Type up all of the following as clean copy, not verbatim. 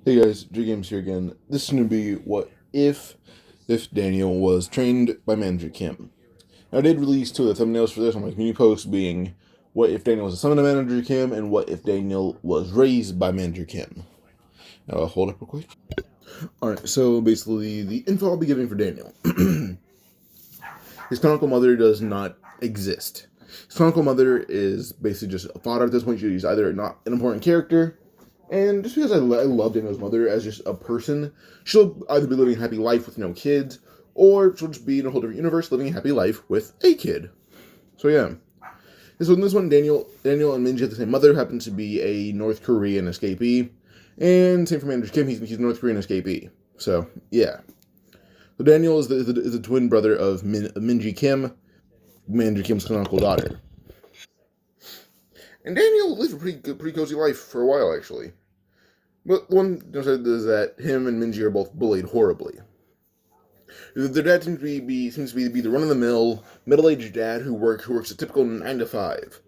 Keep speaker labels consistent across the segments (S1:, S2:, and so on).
S1: Hey guys, J Games here again. This is going to be what if Daniel was trained by Manager Kim. Now, I did release two of the thumbnails for this on my community post, being what if Daniel was a son of Manager Kim and what if Daniel was raised by Manager Kim. Now, I'll hold up real quick. Alright, so basically the info I'll be giving for Daniel. His canonical mother does not exist. His canonical mother is basically just a fodder at this point. She's either not an important character, and just because I love Daniel's mother as just a person, she'll either be living a happy life with no kids, or she'll just be in a whole different universe living a happy life with a kid. So yeah. So in this one, Daniel and Minji have the same mother, happens to be a North Korean escapee. And same for Manager Kim, he's a North Korean escapee. So, yeah. So Daniel is the twin brother of Minji Kim, Manager Kim's canonical daughter. And Daniel lived a pretty cozy life for a while, actually. But one downside is that him and Minji are both bullied horribly. Their dad seems to be the run-of-the-mill, middle-aged dad who works a typical 9 to 5.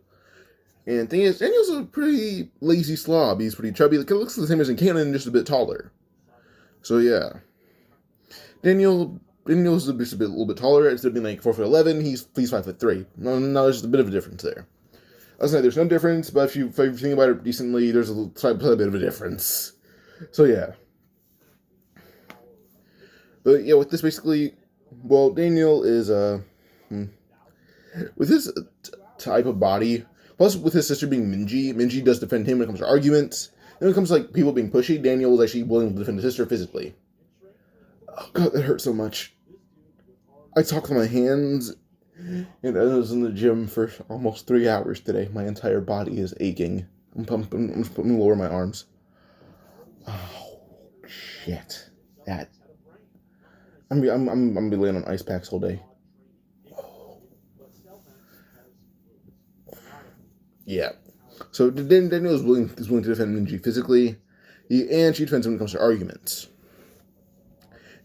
S1: And the thing is, Daniel's a pretty lazy slob. He's pretty chubby. He looks the same as in canon, just a bit taller. So yeah. Daniel's a little bit taller. Instead of being like 4'11", he's 5'3". No, there's just a bit of a difference there. I was saying there's no difference, but if you think about it decently, there's a bit of a difference. So yeah. But yeah, with this basically, well, Daniel is with his type of body, plus with his sister being Minji does defend him when it comes to arguments. And when it comes to like people being pushy, Daniel is actually willing to defend his sister physically. Oh god, that hurts so much. I talk with my hands. And I was in the gym for almost 3 hours today. My entire body is aching. I'm just putting lower my arms. Oh shit! I'm gonna be laying on ice packs all day. Yeah. So Daniel is willing to defend Minji physically, and she defends him when it comes to arguments.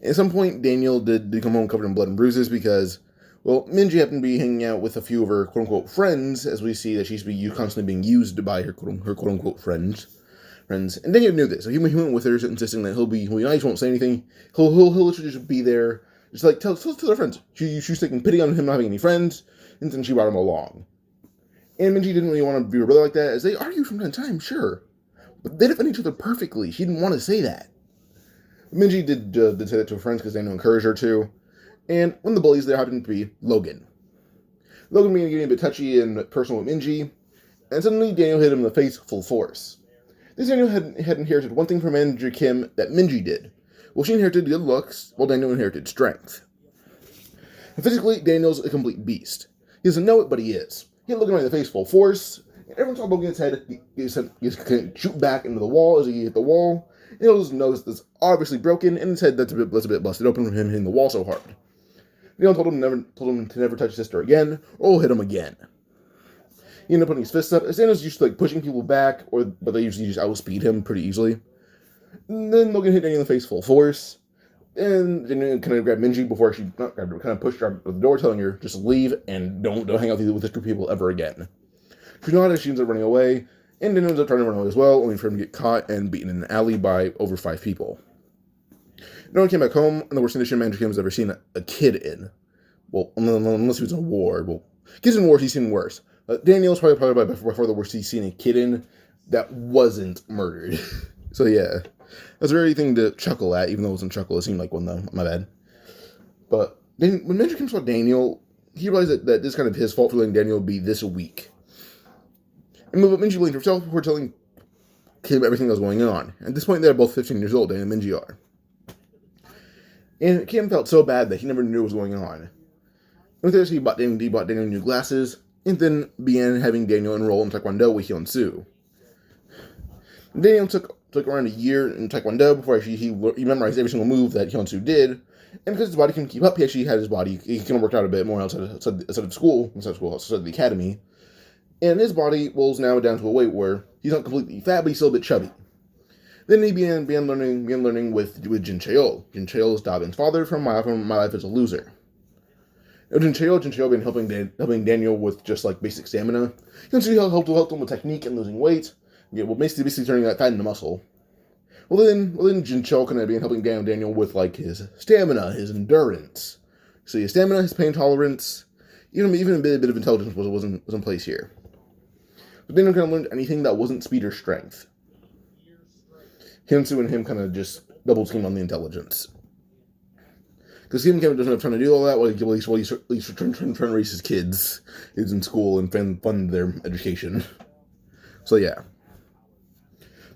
S1: At some point, Daniel did come home covered in blood and bruises because, well, Minji happened to be hanging out with a few of her quote-unquote friends, as we see that she's constantly being used by her quote-unquote friends. And Daniel knew this, so he went with her, insisting that he'll nice, won't say anything. He'll literally just be there, just like tell their friends. She's taking pity on him not having any friends, and then she brought him along. And Minji didn't really want to be a brother like that, as they argue from time to time, sure, but they defend each other perfectly. She didn't want to say that. Minji did say that to her friends because Daniel encouraged her to. And one of the bullies there happened to be Logan. Logan began getting a bit touchy and personal with Minji, and suddenly Daniel hit him in the face full force. This Daniel had inherited one thing from Manager Kim that Minji did. Well, she inherited good looks, while Daniel inherited strength. And physically, Daniel's a complete beast. He doesn't know it, but he is. He hit Logan right in the face full force, and every time Logan hits his head, he shoot back into the wall as he hit the wall. And he'll just notice that's obviously broken, and his head that's a bit busted open from him hitting the wall so hard. Daniel told him to never touch his sister again, or he'll hit him again. He ended up putting his fists up. Daniel's used to like pushing people back, but they usually just outspeed him pretty easily. And then Logan hit Daniel in the face full force, and Daniel kind of grabbed Minji before she not grabbed her, kind of pushed her out the door, telling her just leave and don't hang out with this group of people ever again. She nodded. She ends up running away, and Daniel ends up trying to run away as well, only for him to get caught and beaten in an alley by over 5 people. No one came back home, and the worst condition Manager Kim has ever seen a kid in. Well, unless he was in a war. Well, kids in wars he's seen worse. Daniel's probably by far the worst he's seen a kid in that wasn't murdered. So yeah, that's a very thing to chuckle at, even though it wasn't chuckle. It seemed like one though. My bad. But then when Manager Kim saw Daniel, he realized that this is kind of his fault for letting Daniel be this weak. And Minji blamed herself before telling Kim everything that was going on. At this point, they're both 15 years old, Daniel and Minji are. And Kim felt so bad that he never knew what was going on. With this, he bought Daniel new glasses, and then began having Daniel enroll in Taekwondo with Hyun-soo. Daniel took around a year in Taekwondo before he memorized every single move that Hyun-soo did, and because his body couldn't keep up, he actually had his body, he kind of worked out a bit more outside of the academy, and his body was now down to a weight where he's not completely fat, but he's still a bit chubby. Then he began learning with Jin Cheol. Jin Cheol is Dabin's father from My Life as a Loser. Jin Cheol began helping Daniel with just like basic stamina. He helped him with technique and losing weight. Yeah, well, basically turning that fat into muscle. Well then Jinchul kind of began helping Daniel with like his stamina, his endurance. So his stamina, his pain tolerance, even a bit of intelligence was in place here. But Daniel kind of learned anything that wasn't speed or strength. Hyunsu and him kind of just double teamed on the intelligence. Because him kind of doesn't have time to do all that while he's trying to raise his kids. He's in school and fund their education. So yeah.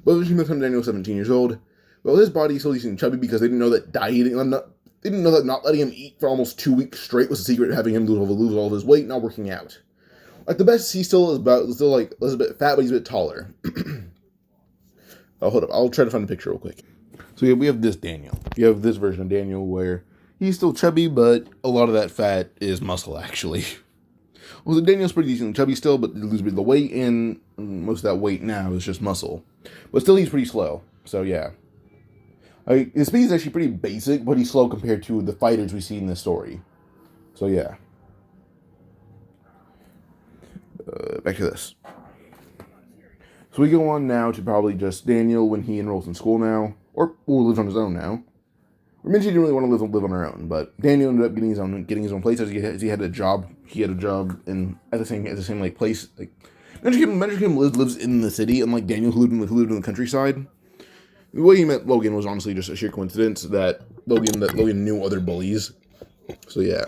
S1: But by the time Daniel was 17 years old, well, his body still seemed chubby because they didn't know that they didn't know that not letting him eat for almost 2 weeks straight was the secret to having him lose all of his weight, not working out. Like the best, he still is like a bit fat, but he's a bit taller. Oh, hold up, I'll try to find a picture real quick. So yeah, we have this Daniel. You have this version of Daniel where he's still chubby, but a lot of that fat is muscle actually. Well, so Daniel's pretty decently chubby still, but he loses a bit of the weight, and most of that weight now is just muscle. But still, he's pretty slow. So yeah. His speed is actually pretty basic, but he's slow compared to the fighters we see in this story. So yeah. Back to this. So we go on now to probably just Daniel when he enrolls in school now, or lives on his own now. Minji didn't really want to live on her own, but Daniel ended up getting his own place as he had a job. He had a job at the same like place. Like Minji Kim lives in the city, unlike Daniel who lived in the countryside. The way he met Logan was honestly just a sheer coincidence that Logan knew other bullies. So yeah.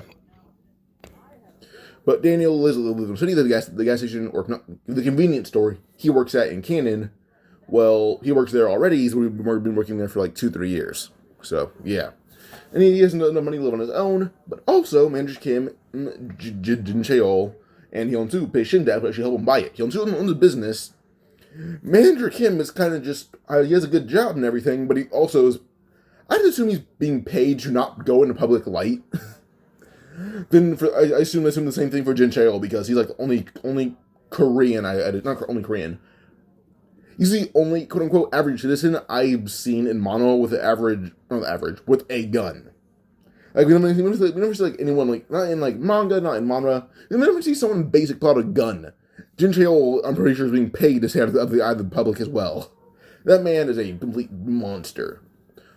S1: But Daniel lives in the city, the gas station, or not, the convenience store he works at in Cannon. Well, he works there already. He's been working there for like 2-3 years. So, yeah. And he has enough money to live on his own, but also Manager Kim, Jin Cheol, and Hyun-soo pay Shin-dad to actually help him buy it. Hyun-soo owns a business. Manager Kim is kind of just, he has a good job and everything, but he also is, I'd assume he's being paid to not go into public light. Then I assume the same thing for Jin Cheol, because he's like only Korean, not only Korean. He's the only quote-unquote average citizen I've seen in Mono with with a gun. Like, we never see like anyone, like, not in like manga, not in manga. We never see someone basic pull out a gun. Jin Cheol, I'm pretty sure, is being paid to stay out of the eye of the public as well. That man is a complete monster.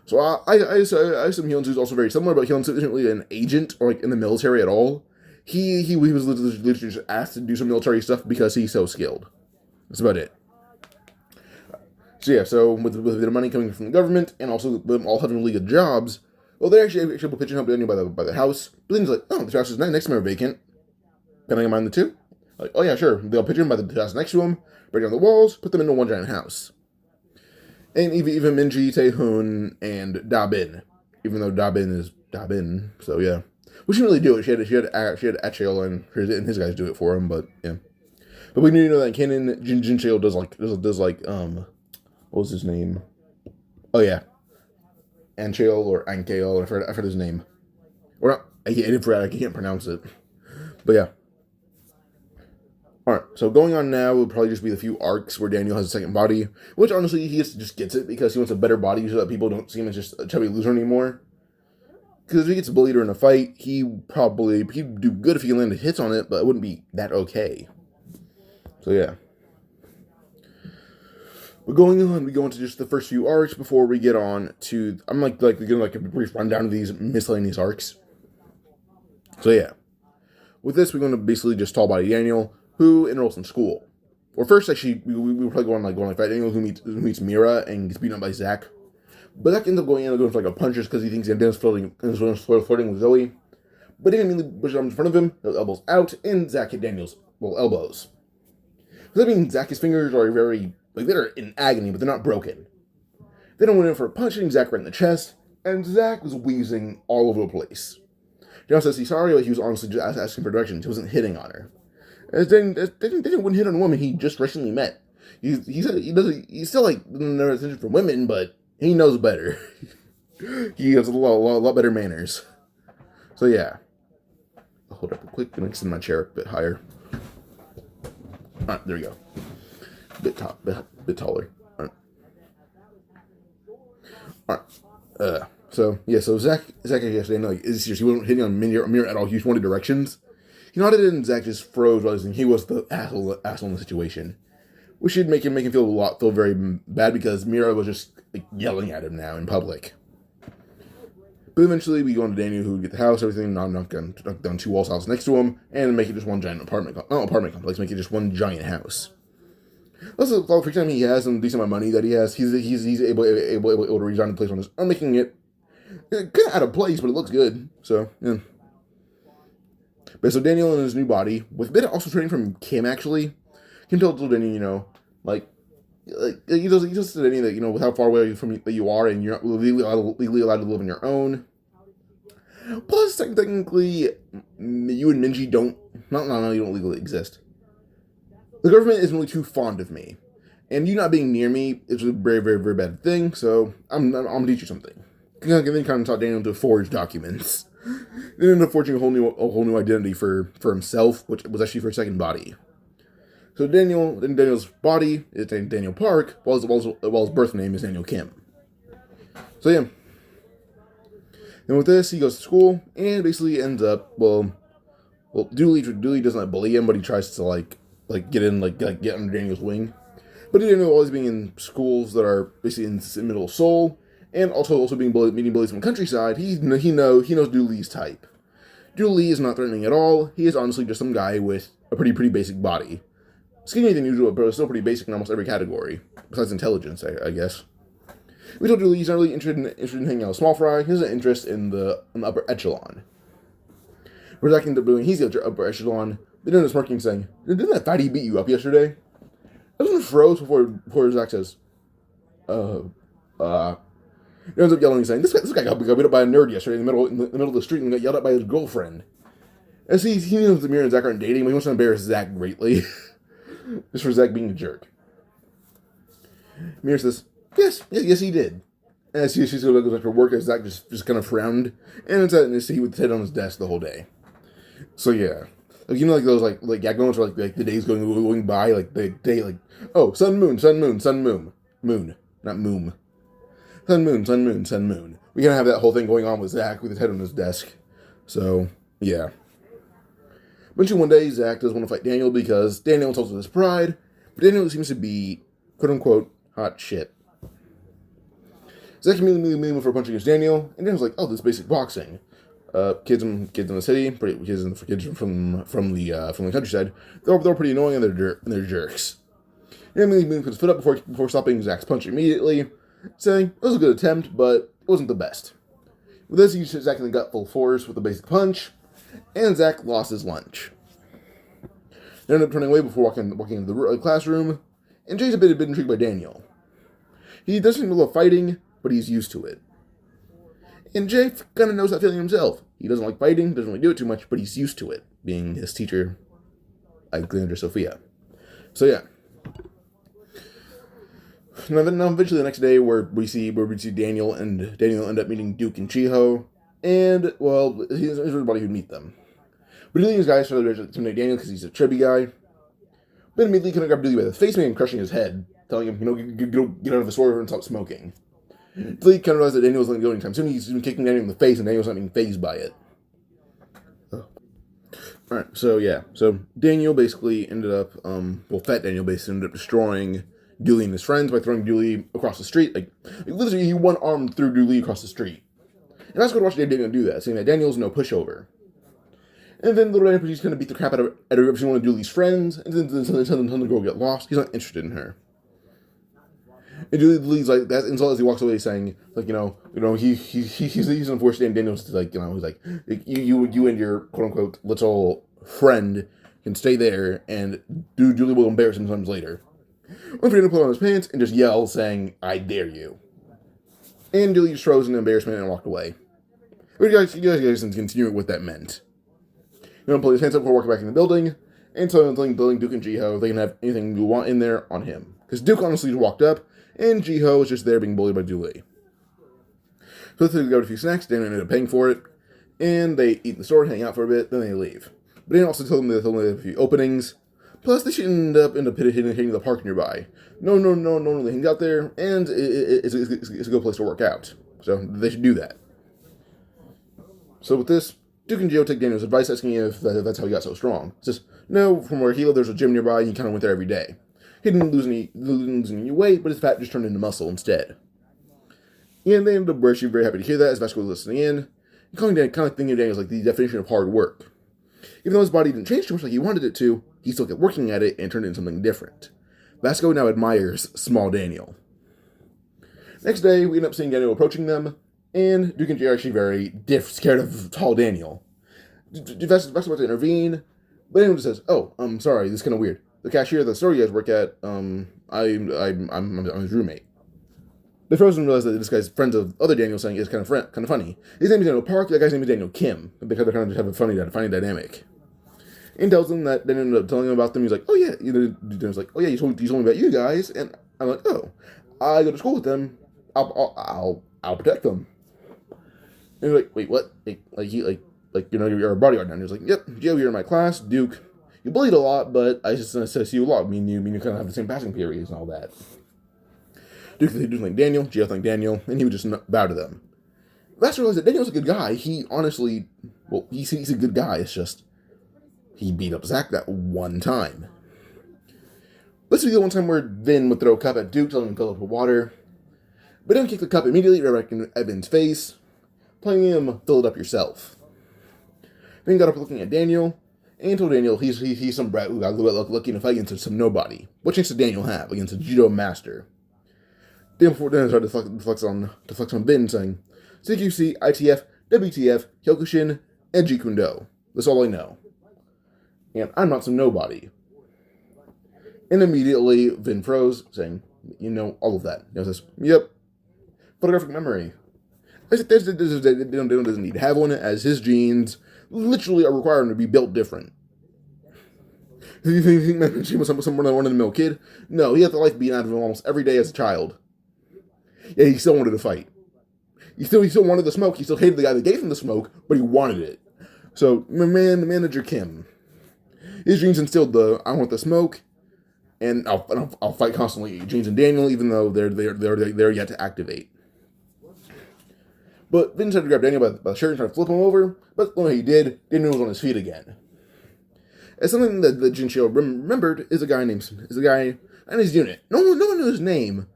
S1: So I assume Hyun-soo is also very similar, but Hyun-soo isn't really an agent or like in the military at all. He was literally just asked to do some military stuff because he's so skilled. That's about it. So yeah, so with the money coming from the government and also them all having really good jobs, well, they're actually able to pitch and help Daniel by the house. But then he's like, oh, the house is next to me are vacant. Can I combine the two? Like, oh yeah, sure. They'll pitch him by the house next to him, break down the walls, put them into one giant house. And even Minji, Taehoon, and Dabin, even though Dabin is Dabin, so yeah, we shouldn't really do it. She had Achel and his guys do it for him, but yeah. But we need to know that canon Jin Cheol does what was his name? Oh yeah, Ancheol or Ankeol. I forgot his name. Or not. I can't pronounce it. But yeah. Alright, so going on now will probably just be the few arcs where Daniel has a second body, which honestly he just gets it because he wants a better body so that people don't see him as just a chubby loser anymore. Because if he gets bullied in a fight, he'd do good if he landed hits on it, but it wouldn't be that okay. So yeah. But going on, we go into just the first few arcs before we get on to, I'm giving a brief rundown of these miscellaneous arcs. So yeah. With this, we're going to basically just tall body Daniel, who enrolls in school. Or first, actually, we probably go on fight Daniel, who meets Mira and gets beaten up by Zach. But Zach ends up going for like a punches because he thinks Dan's flirting with Zoe. But he immediately pushes him in front of him, his elbows out, and Zach hit Daniel's elbows. So that means Zach's fingers are they're in agony, but they're not broken. Then I went in for a punch, hitting Zach right in the chest, and Zach was wheezing all over the place. Daniel says he's sorry, but he was honestly just asking for directions. He wasn't hitting on her. And Daniel wouldn't hit on a woman he just recently met. He said he's still never attention for women, but he knows better. He has a lot better manners. So yeah. I'll hold up real quick and extend my chair a bit higher. Alright, there we go. Bit taller. Alright. So Zach yesterday, no, it's just he wasn't hitting on Mira at all. He just wanted directions. He nodded and Zach just froze, realizing he was the asshole in the situation. which should make him feel very bad because Mira was just like, yelling at him now in public. But eventually, we go into Daniel, who get the house, everything, knock down 2 walls house next to him, and make it just one giant apartment complex, make it just one giant house. Also, for the time he has some decent amount of money that he has, he's able to redesign the place on his own, making it kind of out of place, but it looks good. So, yeah. But so Daniel in his new body, with a bit of also training from Kim, actually, Kim told Daniel, he just said Daniel that, with how far away from that you are, and you're not legally allowed to live on your own. Plus, technically, you and Minji don't legally exist. The government isn't really too fond of me. And you not being near me is a very, very, very bad thing, so I'm going to teach you something. Then kind of taught Daniel to forge documents. Then ended up forging a whole new identity for himself, which was actually for a second body. So Daniel's body is Daniel Park, while his birth name is Daniel Kim. So yeah. And with this, he goes to school, and basically ends up, Dooley doesn't bully him, but he tries to get under Daniel's wing. But Daniel always being in schools that are basically in the middle of Seoul, and also meeting bullies from the countryside, he knows Dooley's type. Dooley is not threatening at all. He is honestly just some guy with a pretty basic body. Skinnier than usual, but still pretty basic in almost every category, besides intelligence, I guess. We told Dooley he's not really interested in hanging out with Small Fry. He has an interest in the upper echelon. Where Zach ends up doing, he's the upper echelon. They end up smirking, saying, "Didn't that fatty beat you up yesterday?" Everyone froze before Zach says, He ends up yelling, saying, "This guy got beat up by a nerd yesterday in the middle of the street and got yelled at by his girlfriend." As he knows that Mira and Zach aren't dating, but he wants to embarrass Zach greatly. Just for Zach being a jerk. Mira says, yes, he did. And as she's going to go back to work, as Zach just kind of frowned, and it's at his seat with his head on his desk the whole day. So yeah. Those moments where the days going by, the day, sun, moon, not moon. Sun, moon. We kind of have that whole thing going on with Zach with his head on his desk. So, yeah. Eventually one day, Zach does want to fight Daniel because Daniel insults his pride, but Daniel seems to be, quote-unquote, hot shit. Zach immediately made him for punching against Daniel, and Daniel's like, "Oh, this is basic boxing." Kids in the city, kids from the countryside, they're pretty annoying and they're jerks. And immediately puts his foot up before stopping Zach's punch immediately, saying, "It was a good attempt, but it wasn't the best." With this, he used Zach in the gut full force with a basic punch, and Zach lost his lunch. They ended up turning away before walking into the classroom, and Jay's a bit intrigued by Daniel. He doesn't love fighting, but he's used to it. And Jay kind of knows that feeling himself. He doesn't like fighting, doesn't really do it too much, but he's used to it, being his teacher, Alexandra Sophia. So yeah. Now eventually the next day, where we see Daniel end up meeting Duke and Chiho, and he's everybody who'd meet them. But Dooley and his guys try to intimidate Daniel because he's a chubby guy. But immediately kind of grab Dooley by the face, making him crushing his head, telling him, get out of the store and stop smoking. Dooley kind of realized that Daniel wasn't going anytime soon. He's been kicking Daniel in the face, and Daniel's not being fazed by it. Alright, so yeah. So Daniel basically ended up, Fat Daniel basically ended up destroying Dooley and his friends by throwing Dooley across the street. Literally, he one arm threw Dooley across the street. And I was going to watch Daniel do that, saying that Daniel's no pushover. And then little Daniel, he's going to beat the crap out of every single one of Dooley's friends, and then tell the girl get lost. He's not interested in her. And Dooley's like that insult as he walks away, saying, he's unfortunate. And Daniel's like, he's like, you and your quote unquote little friend can stay there, and Dooley will embarrass him sometimes later. One for Daniel put on his pants and just yell, saying, "I dare you." And Dooley just froze in embarrassment and walked away. But you guys can continue what that meant. Pull his hands up before walking back in the building, and telling Duke and Jiho they can have anything you want in there on him. Because Duke honestly just walked up, and Jiho was just there being bullied by Dooley. So they got a few snacks, Daniel ended up paying for it, and they eat in the store, hang out for a bit, then they leave. But Daniel also told them they have a few openings, plus they should end up hitting the park nearby. No one really hangs out there, and it's a good place to work out. So they should do that. So with this, Duke and Jiho take Daniel's advice, asking if that's how he got so strong. He says, no, from where he lived, there's a gym nearby, and he kind of went there every day. He didn't lose any weight, but his fat just turned into muscle instead. And they ended up actually very happy to hear that as Vasco was listening in. And kind of thinking of Daniel as like the definition of hard work. Even though his body didn't change too much like he wanted it to, he still kept working at it and turned it into something different. Vasco now admires small Daniel. Next day, we end up seeing Daniel approaching them, and Duke and Jay are actually very scared of tall Daniel. Vasco's about to intervene, but Daniel just says, "Oh, I'm sorry, this is kind of weird. The cashier at the store you guys work at, I'm his roommate." The Frozen realize that this guy's friends of other Daniel saying is kind of funny. His name is Daniel Park, that guy's name is Daniel Kim, because they kind of just have a funny dynamic. And tells them that, then ended up telling him about them. He's like, "Oh yeah," Daniel's like, "Oh yeah, you told me about you guys," and I'm like, "Oh, I go to school with them. I'll protect them." And he's like, "Wait, what? You're a bodyguard now." And he's like, "Yep, Joe, you're in my class. Duke, you bullied a lot, but I just see you a lot. I mean, you kind of have the same passing periods and all that." Duke thanked Daniel, Joe thanked Daniel, and he would just bow to them. Last realized that Daniel's a good guy. He honestly, he's a good guy. It's just he beat up Zach that one time. This would be the one time where Vin would throw a cup at Duke, telling him to fill it with water. But then kick the cup immediately right back in Vin's face, telling him, "Fill it up yourself." Vin got up looking at Daniel, and told Daniel he's some brat who got lucky in a fight against some nobody. What chance did Daniel have against a judo master? Daniel started to flex on Vin, saying, "CQC, ITF, WTF, Kyokushin, and Jeet Do. That's all I know. And I'm not some nobody." And immediately Vin froze, saying, "You know all of that." Daniel says, "Yep. Photographic memory." Daniel doesn't need to have one, as his genes literally are required him to be built different. You think she was some run-of-the-mill kid? No, he had the life beaten out of him almost every day as a child. Yeah, he still wanted to fight. He still wanted the smoke. He still hated the guy that gave him the smoke, but he wanted it. So, manager Kim, his genes instilled I want the smoke, and I'll fight constantly. Genes and Daniel, even though they're yet to activate. But Vin tried to grab Daniel by the shirt and try to flip him over, but when he did, Daniel was on his feet again. As something that Jinchio remembered is a guy and his unit. No one knew his name,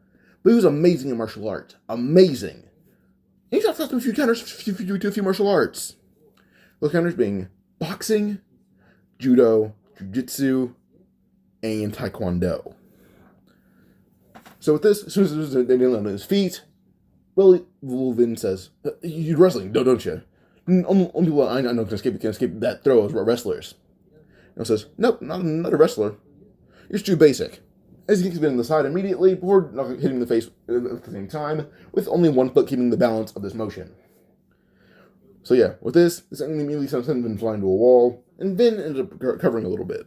S1: but he was amazing in martial arts. Amazing. And he taught him a few counters to a few martial arts. Those counters being boxing, judo, jiu-jitsu, and taekwondo. So with this, as soon as Daniel on his feet, Vin says, "You're wrestling, don't you? Only people I know can escape that throw as wrestlers." And says, "Nope, not a wrestler. You're too basic." As he kicks Vin in the side immediately, before hitting the face at the same time, with only one foot keeping the balance of this motion. So yeah, with this immediately sends Vin flying to a wall, and Vin ends up recovering a little bit.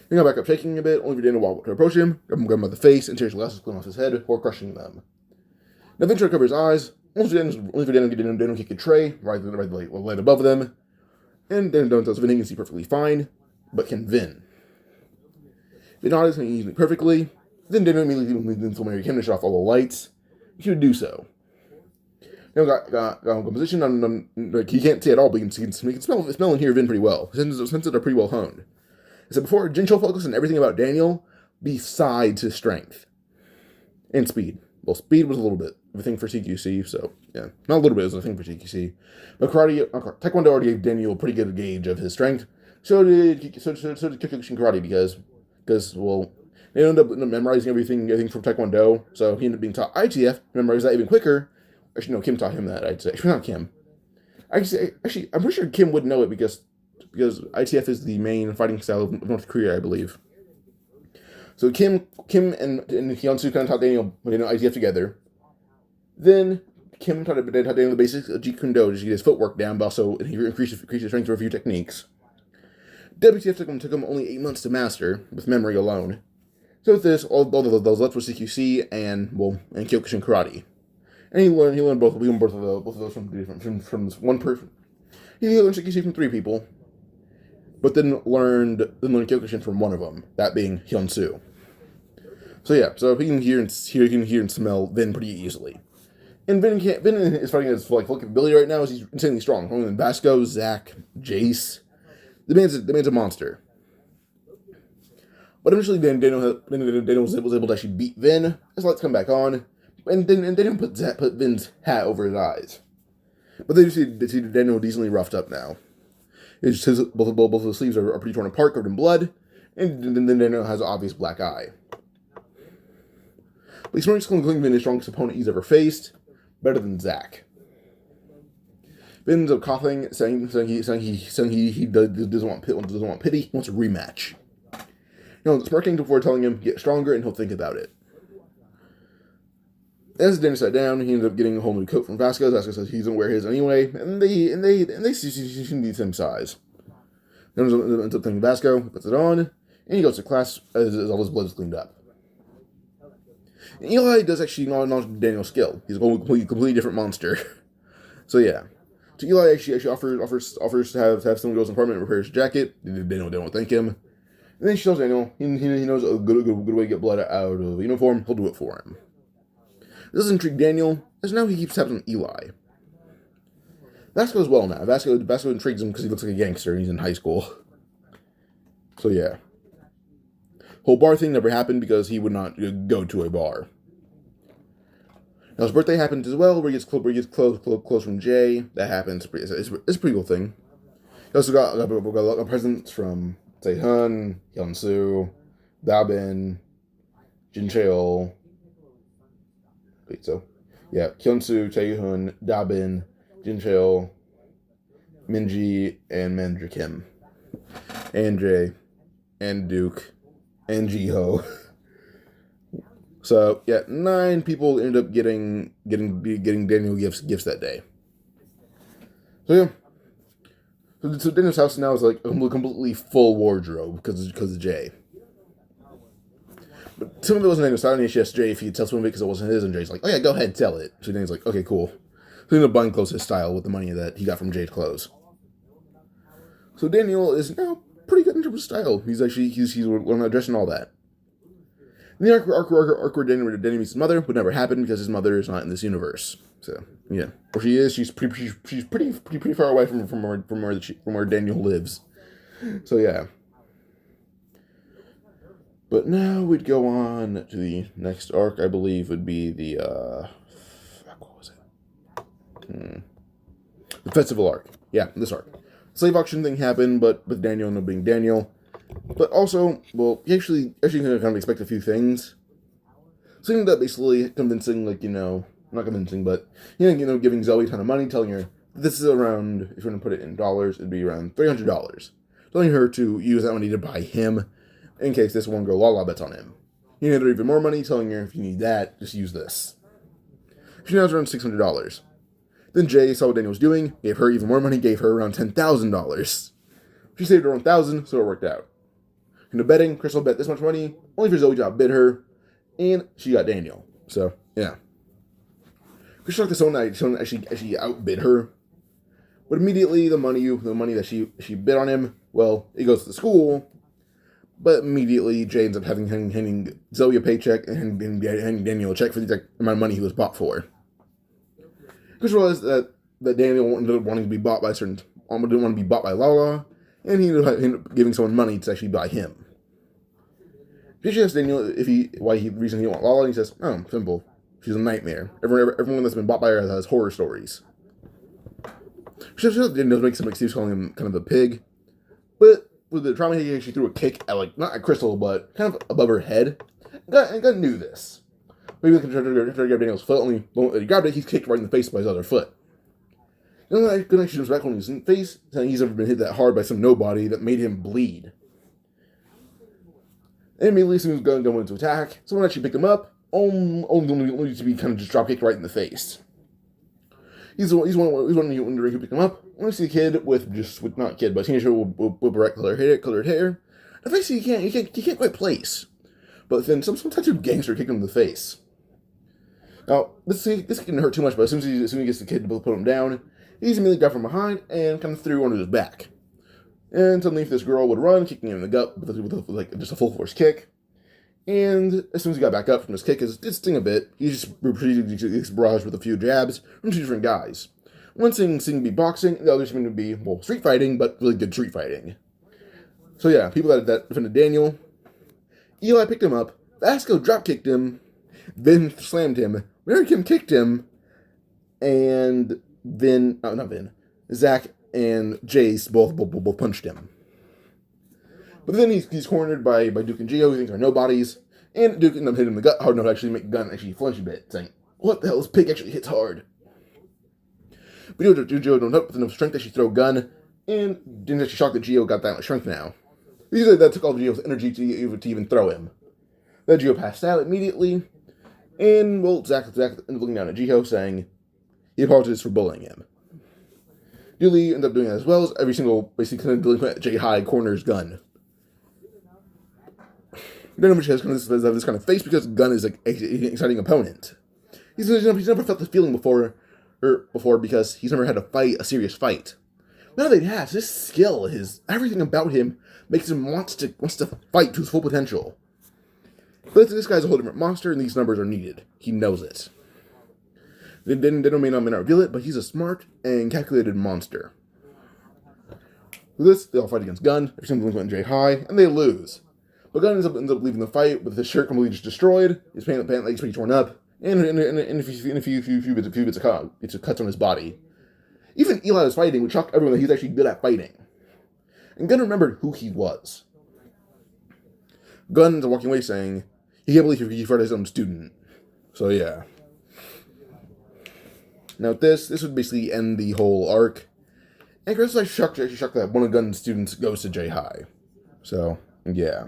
S1: He got back up shaking a bit, only for Daniel to approach him, grab him by the face, and tear his glasses clean off his head before crushing them. Now Vin tries to cover his eyes, only for Daniel to kick a tray right above them, and Daniel tells Vin he can see perfectly fine, but can Vin? Vin nods and he perfectly. Then Daniel immediately told Mary Kim to shut off all the lights. He should do so. Daniel got in position. He can't see at all, but he can smell and hear Vin pretty well. His senses are pretty well honed. So before, Jinchio focused on everything about Daniel besides his strength and speed. Well, speed was a little bit of a thing for CQC, so yeah, not a little bit, it was a thing for CQC. But Taekwondo already gave Daniel a pretty good gauge of his strength. So did Kyokushin Karate because they ended up memorizing everything from Taekwondo. So he ended up being taught ITF, memorized that even quicker. Actually, no, Kim taught him that. I'd say actually not Kim. Actually, I'm pretty sure Kim would know it because ITF is the main fighting style of North Korea, I believe. So Kim and Hyunsu kind of taught Daniel ITF together. Then Kim taught Daniel the basics of Jeet Do just to get his footwork down, but also he increased his strength through a few techniques. WTF took him only 8 months to master, with memory alone. So with this, all of those left were CQC and Kyokushin Karate. And he learned both of those from one person. He learned CQC from 3 people, but then learned Kyokushin from one of them, that being Hyunsu. So yeah, so he can hear and smell Vin pretty easily. And Vin is fighting his full capability right now. He's insanely strong. More than Vasco, Zach, Jace. The man's a monster. But eventually, Daniel was able to actually beat Vin. His lights come back on, and Daniel put Vin's hat over his eyes. But they see Daniel decently roughed up now. It's just both of his sleeves are pretty torn apart, covered in blood, and then Daniel has an obvious black eye. But he's claiming Vin is the strongest opponent he's ever faced, better than Zack. Vin ends up coughing, saying he doesn't want pity, he wants a rematch. Smirking before telling him get stronger and he'll think about it. As Daniel sat down, he ends up getting a whole new coat from Vasco. Vasco says he doesn't wear his anyway, and they see the same size. Daniel ends up thanking Vasco, puts it on, and he goes to class as all his blood is cleaned up. And Eli does actually acknowledge Daniel's skill. He's a completely different monster. So yeah. So Eli actually offers to have someone go to his apartment and repair his jacket. Daniel don't thank him. And then she tells Daniel he knows a good way to get blood out of a uniform. He'll do it for him. This doesn't intrigue Daniel, as now he keeps tabs on Eli. Vasco as well now. Vasco intrigues him because he looks like a gangster and he's in high school. So yeah. Whole bar thing never happened because he would not go to a bar. Now his birthday happens as well, where he gets close from Jay. That happens. It's a pretty cool thing. He also got presents from Tae-hun, Hyun-soo, Dabin, Jin Cheol. Wait, so yeah, Hyun-soo, Tae-hun, Dabin, Jin Cheol, Minji, and Mandra Kim, and Jay, and Duke, and Ji-ho. So yeah, 9 people ended up getting Daniel gifts that day. So yeah. So Daniel's house now is like a completely full wardrobe because of Jay. But some of it wasn't Daniel's style, and she asked Jay if he could tell some of it because it wasn't his, and Jay's like, oh yeah, go ahead, tell it. So Daniel's like, okay, cool. So he ended up buying clothes his style with the money that he got from Jay's clothes. So Daniel is now pretty good in terms of style. He's learning how to dress and all that. And the arc where Daniel meets his mother would never happen because his mother is not in this universe. So yeah, or she is. She's pretty far away from where Daniel lives. So yeah. But now we'd go on to the next arc. I believe would be the what was it? The Festival Arc. Yeah, this arc. Slave auction thing happened, but with Daniel not being Daniel. But also, well, he actually kind of expect a few things. So he ended up basically convincing, not convincing, but giving Zoe a ton of money, telling her this is around, if you want to put it in dollars, it'd be around $300. Telling her to use that money to buy him, in case this one girl Lala bets on him. He handed her even more money, telling her if you need that, just use this. She now has around $600. Then Jay saw what Daniel was doing, gave her even more money, gave her around $10,000. She saved her own $1,000, so it worked out. In the betting, Crystal bet this much money, only for Zoe to outbid her, and she got Daniel. So, yeah. Crystal took this one actually outbid her. But immediately, the money that she bid on him, well, it goes to the school. But immediately, Jay ends up handing Zoe a paycheck and handing Daniel a check for the exact amount of money he was bought for. Crystal realized that Daniel ended up wanting to be bought by didn't want to be bought by Lala, and he ended up giving someone money to actually buy him. She asks Daniel why he didn't want Lala, and he says, oh, simple. She's a nightmare. Everyone that's been bought by her has horror stories. She does make some excuse calling him kind of a pig, but with the trauma he actually threw a kick at, not at Crystal, but kind of above her head, and God knew this. Maybe he tried to grab Daniel's foot, only the moment that he grabbed it, he's kicked right in the face by his other foot. Then I couldn't actually back on his face, saying he's never been hit that hard by some nobody that made him bleed. And immediately, as soon as he was going to attack, someone actually picked him up, only to be kind of just drop kicked right in the face. He's wondering who picked him up. When we see a kid with not a kid, but a teenager with bright colored hair, the face he can't quite place. But then some type of gangster kicked him in the face. Now, this didn't hurt too much, but as soon as he gets the kid to put him down, he's immediately grabbed from behind and kind of threw onto his back. And suddenly, if this girl would run, kicking him in the gut with just a full force kick. And as soon as he got back up from his kick, it did sting a bit. He just proceeded barraged with a few jabs from 2 different guys. One seemed to be boxing, the other seemed to be, street fighting, but really good street fighting. So yeah, people that defended Daniel Eli picked him up, Vasco drop-kicked him, then slammed him, Mary Kim kicked him, and then, not Vin, Zach and Jace both punched him. But then he's cornered by Duke and Gio, who thinks are nobodies, and Duke ended up hitting him in the gut hard enough to actually make the gun actually flinch a bit, saying, "What the hell, this pig actually hits hard." But Gio don't up with enough strength to actually throw a gun, and didn't actually shock that Gio got that much strength now. Usually that took all of Gio's energy to even throw him. Then Gio passed out immediately, and, well, Zach ended up looking down at Gio, saying he apologizes for bullying him. Dooley ended up doing that as well as every single, basically, kind of delinquent Jay High corner's gun. Denomich has this kind of face because Gunn is like an exciting opponent. He's never felt this feeling before because he's never had to fight a serious fight. Now that he has, his skill, everything about him makes him wants to fight to his full potential. But this guy's a whole different monster, and these numbers are needed. He knows it. They may not reveal it, but he's a smart and calculated monster. With this, they all fight against Gunn, every single delinquent Jay High, and they lose. But Gunn ends up leaving the fight with his shirt completely just destroyed, his pant legs pretty torn up, and a few bits of cuts on his body. Even Eli was fighting, which shocked everyone that he's actually good at fighting. And Gunn remembered who he was. Gunn is walking away saying, he can't believe he fought his own student. So yeah. Now this would basically end the whole arc. And Chris is actually shocked that one of Gunn's students goes to Jay High. So, yeah.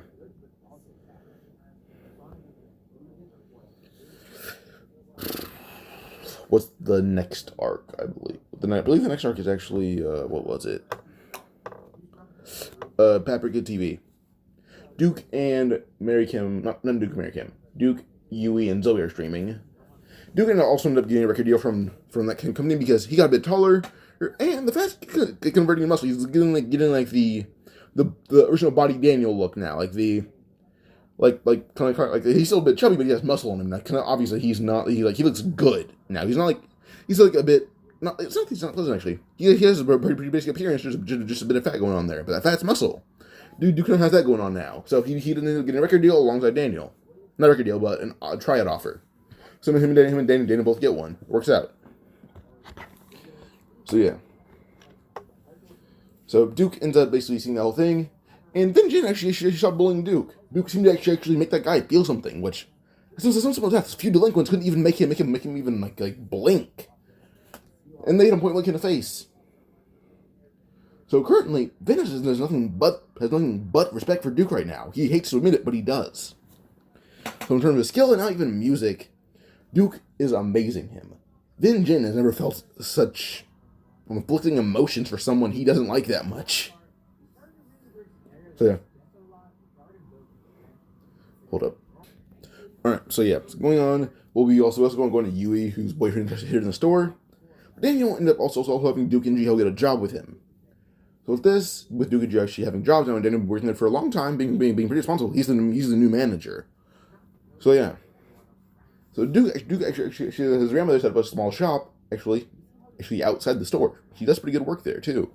S1: What's the next arc, I believe? I believe the next arc is actually, what was it? Paprika TV. Duke and Mary Kim, not Duke and Mary Kim. Duke, Yui, and Zoe are streaming. Duke also ended up getting a record deal from that company because he got a bit taller, and the fast converting in muscle. He's getting like the original Body Daniel look now, like he's still a bit chubby, but he has muscle on him. Like, obviously, he looks good now. He's like a bit. He's not pleasant actually. He has a pretty basic appearance, just a bit of fat going on there, but that fat's muscle. Dude kind of has that going on now. So he didn't get a record deal alongside Daniel. Not a record deal, but a tryout offer. So him and Daniel both get one. Works out. So yeah. So Duke ends up basically seeing the whole thing, and then Jin actually stopped bullying Duke. Duke seemed to actually make that guy feel something, which some simple deaths. A few delinquents couldn't even make him even like blink, and they hit him point blank in the face. So currently, Vin has nothing but respect for Duke right now. He hates to admit it, but he does. So in terms of skill and not even music, Duke is amazing him. Vin Jin has never felt such conflicting emotions for someone he doesn't like that much. So yeah. Hold up. Alright, so yeah. So going on, we'll be also going to Yui, whose boyfriend is here in the store. But Daniel ended up also helping Duke and Jiho get a job with him. So with Duke and Jiho actually having jobs now, and Daniel working there for a long time, being pretty responsible, he's the new manager. So yeah. So Duke actually his grandmother set up a small shop, actually outside the store. He does pretty good work there too.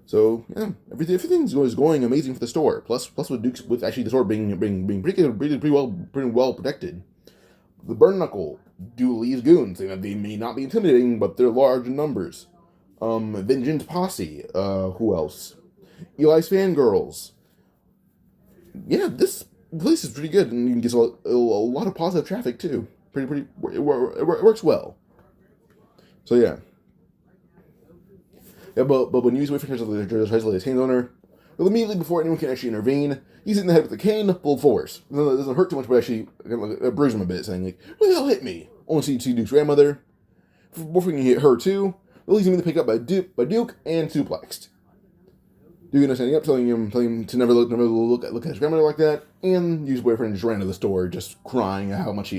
S1: So yeah, everything's going amazing for the store. Plus with actually the store being pretty well protected. The Burn Knuckle, Dooley's goons. They may not be intimidating, but they're large in numbers. Vengeance Posse. Who else? Eli's Fangirls. Yeah, this place is pretty good, and you can get a lot of positive traffic too. It works well. So yeah. Yeah, but when Yui's boyfriend tries to lay his hands on her, well, immediately before anyone can actually intervene, he's in the head with a cane, full force. It doesn't hurt too much, but actually bruise him a bit, saying like, "Who the hell hit me?" Only see Duke's grandmother. Boyfriend can hit her too. It leaves him to pick up by Duke and suplexed. Duke ends up standing up, telling him to never look at his grandmother like that, and Yui's boyfriend just ran to the store, just crying at how much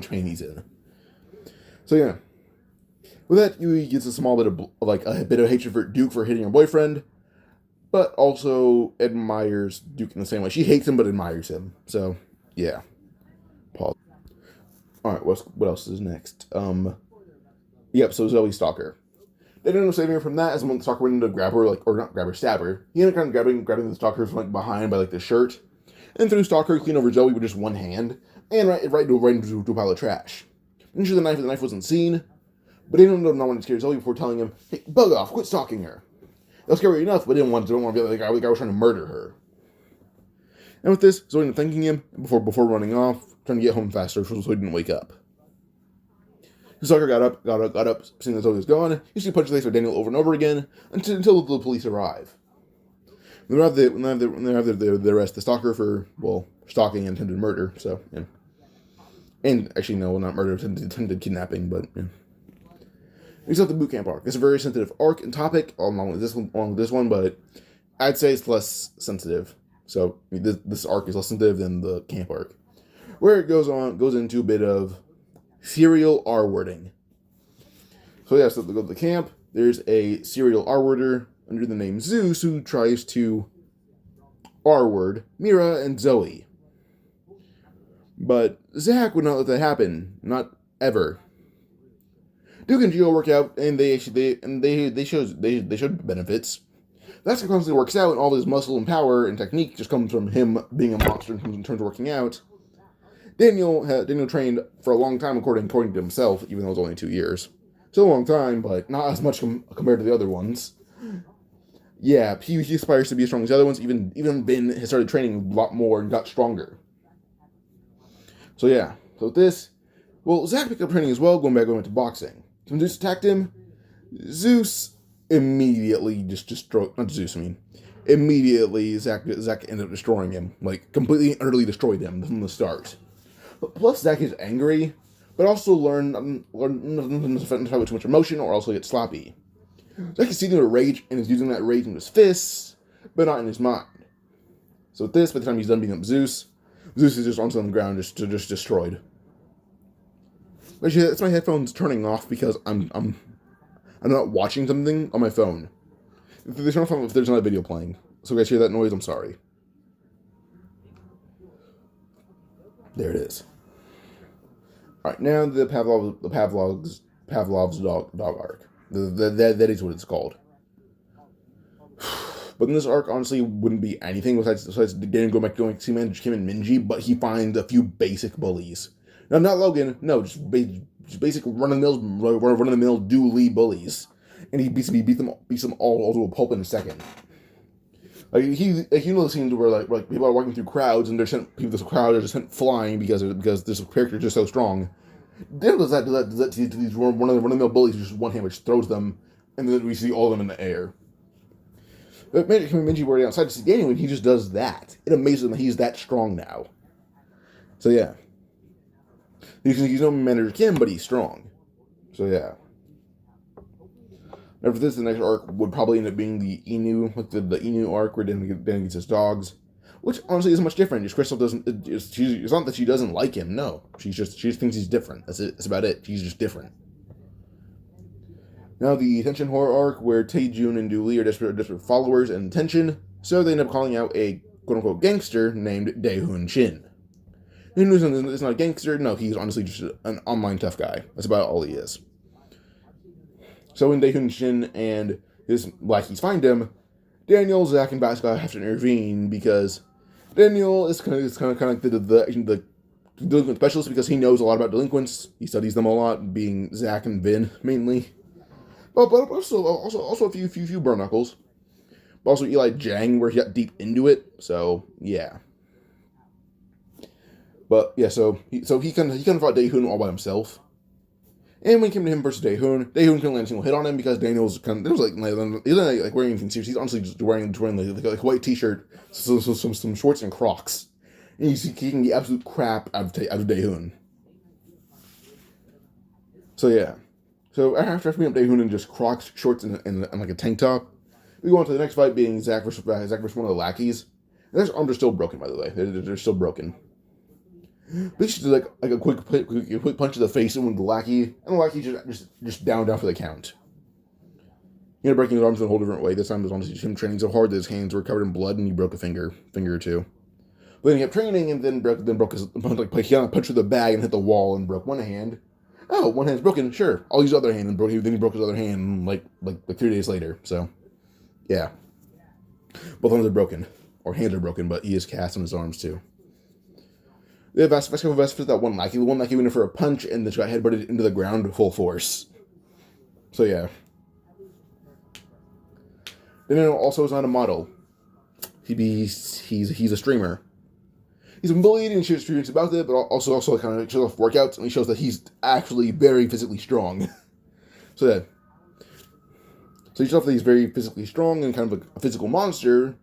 S1: pain he's in. So yeah. With that, Yui gets a small bit of hatred for Duke for hitting her boyfriend, but also admires Duke in the same way. She hates him, but admires him. So, yeah. Pause. Alright, what else is next? Yep, so Zoe's Stalker. They ended up saving her from that, as when the Stalker went in to grab her, stab her. He ended up kind of grabbing the Stalker from behind by the shirt. and threw Stalker clean over Zoe with just one hand, and right into a pile of trash. And sure, the knife wasn't seen, but he didn't want to scare Zoe before telling him, "Hey, bug off, quit stalking her." That was scary enough, but don't want to be like I was trying to murder her. And with this, Zoe ended up thanking him before running off, trying to get home faster so he didn't wake up. The Stalker got up, seeing that Zoe was gone. He just punched the face of Daniel over and over again until the police arrive. When they arrest the Stalker for, well, stalking and attempted murder, so, yeah. And actually, no, not murder, attempted kidnapping, but, yeah. Next up, the boot camp arc. It's a very sensitive arc and topic, along with this one, but I'd say it's less sensitive. So, this arc is less sensitive than the camp arc, where it goes into a bit of serial R-wording. So yeah, so to go to the camp, there's a serial R-worder under the name Zeus who tries to R-word Mira and Zoe. But Zach would not let that happen, not ever. Duke and Gio work out, and they showed benefits. That's how constantly works out, and all his muscle and power and technique just comes from him being a monster in terms of working out. Daniel trained for a long time, according to himself, even though it was only 2 years. Still a long time, but not as much compared to the other ones. Yeah, he aspires to be as strong as the other ones. Even Ben has started training a lot more and got stronger. So yeah, so with this, well, Zach picked up training as well, going back to boxing. When Zeus attacked him, Zeus immediately immediately Zach ended up destroying him, like completely and utterly destroyed him from the start. But plus Zach is angry, but also learn not to fight with too much emotion or else he'll get sloppy. Zach is seething with rage and is using that rage in his fists, but not in his mind. So with this, by the time he's done beating up Zeus is just on the ground, just destroyed. Actually, it's my headphones turning off because I'm not watching something on my phone. If there's not a video playing. So if you guys hear that noise, I'm sorry. There it is. Alright, now the Pavlov's dog arc. That is what it's called. But in this arc, honestly, wouldn't be anything besides Daniel going back to see Kim and Minji, but he finds a few basic bullies. No, not Logan. No, just basic run-of-the-mill do-lee bullies, and he beats them all to a pulp in a second. Like you know the scenes where like people are walking through crowds and the crowd are just sent flying because this character is just so strong. Daniel does that to these run-of-the-mill bullies, just one hand which throws them, and then we see all of them in the air. But Minji were outside to see Daniel, and he just does that. It amazes him that he's that strong now. So yeah. He's no manager Kim, but he's strong. So yeah. After this, the next arc would probably end up being the Inu, like the Inu arc where Dan gets his dogs, which honestly isn't much different. Just Crystal doesn't. It's not that she doesn't like him. No, she just thinks he's different. That's it. That's about it. He's just different. Now the Attention Horror arc, where Taejun and Dooley are desperate followers and attention, so they end up calling out a quote-unquote gangster named Daehoon Shin. He's not a gangster, no, he's honestly just an online tough guy. That's about all he is. So when Daehoon Shin and his lackeys find him, Daniel, Zach, and Basca have to intervene because Daniel is kind of like the delinquent specialist because he knows a lot about delinquents. He studies them a lot, being Zach and Vin mainly. But also a few burn knuckles. But also Eli Jang, where he got deep into it. So yeah. But yeah, so he kind of fought Daehoon all by himself. And when it came to him versus Daehoon couldn't land a single hit on him because Daniel's he wasn't like wearing anything serious. He's honestly just wearing like a white t-shirt, some shorts and Crocs, and he's kicking the absolute crap out of Daehoon. So yeah, so after beating up Daehoon in just Crocs, shorts, and like a tank top, we go on to the next fight being Zach versus one of the lackeys. And their arms are still broken, by the way. They're still broken. But he just did like a quick punch to the face and with the lackey, and the lackey just down for the count. He ended up breaking his arms in a whole different way. This time it was honestly him training so hard that his hands were covered in blood and he broke a finger or two. But then he kept training and then broke his punch. He punched through the bag and hit the wall and broke one hand. Oh, one hand's broken. Sure, I'll use the other hand and then he broke his other hand like 3 days later. So, yeah, both arms are broken. or hands are broken, but he has casts on his arms too. Yeah, Vasco Vest for that one Lackey. The one Lackey went in for a punch and just got headbutted into the ground with full force. So yeah. Then also is not a model. He's a streamer. He's been bullied and shares experience about it, but also kind of shows off workouts, and he shows that he's actually very physically strong. So yeah. So he shows off that he's very physically strong and kind of a physical monster,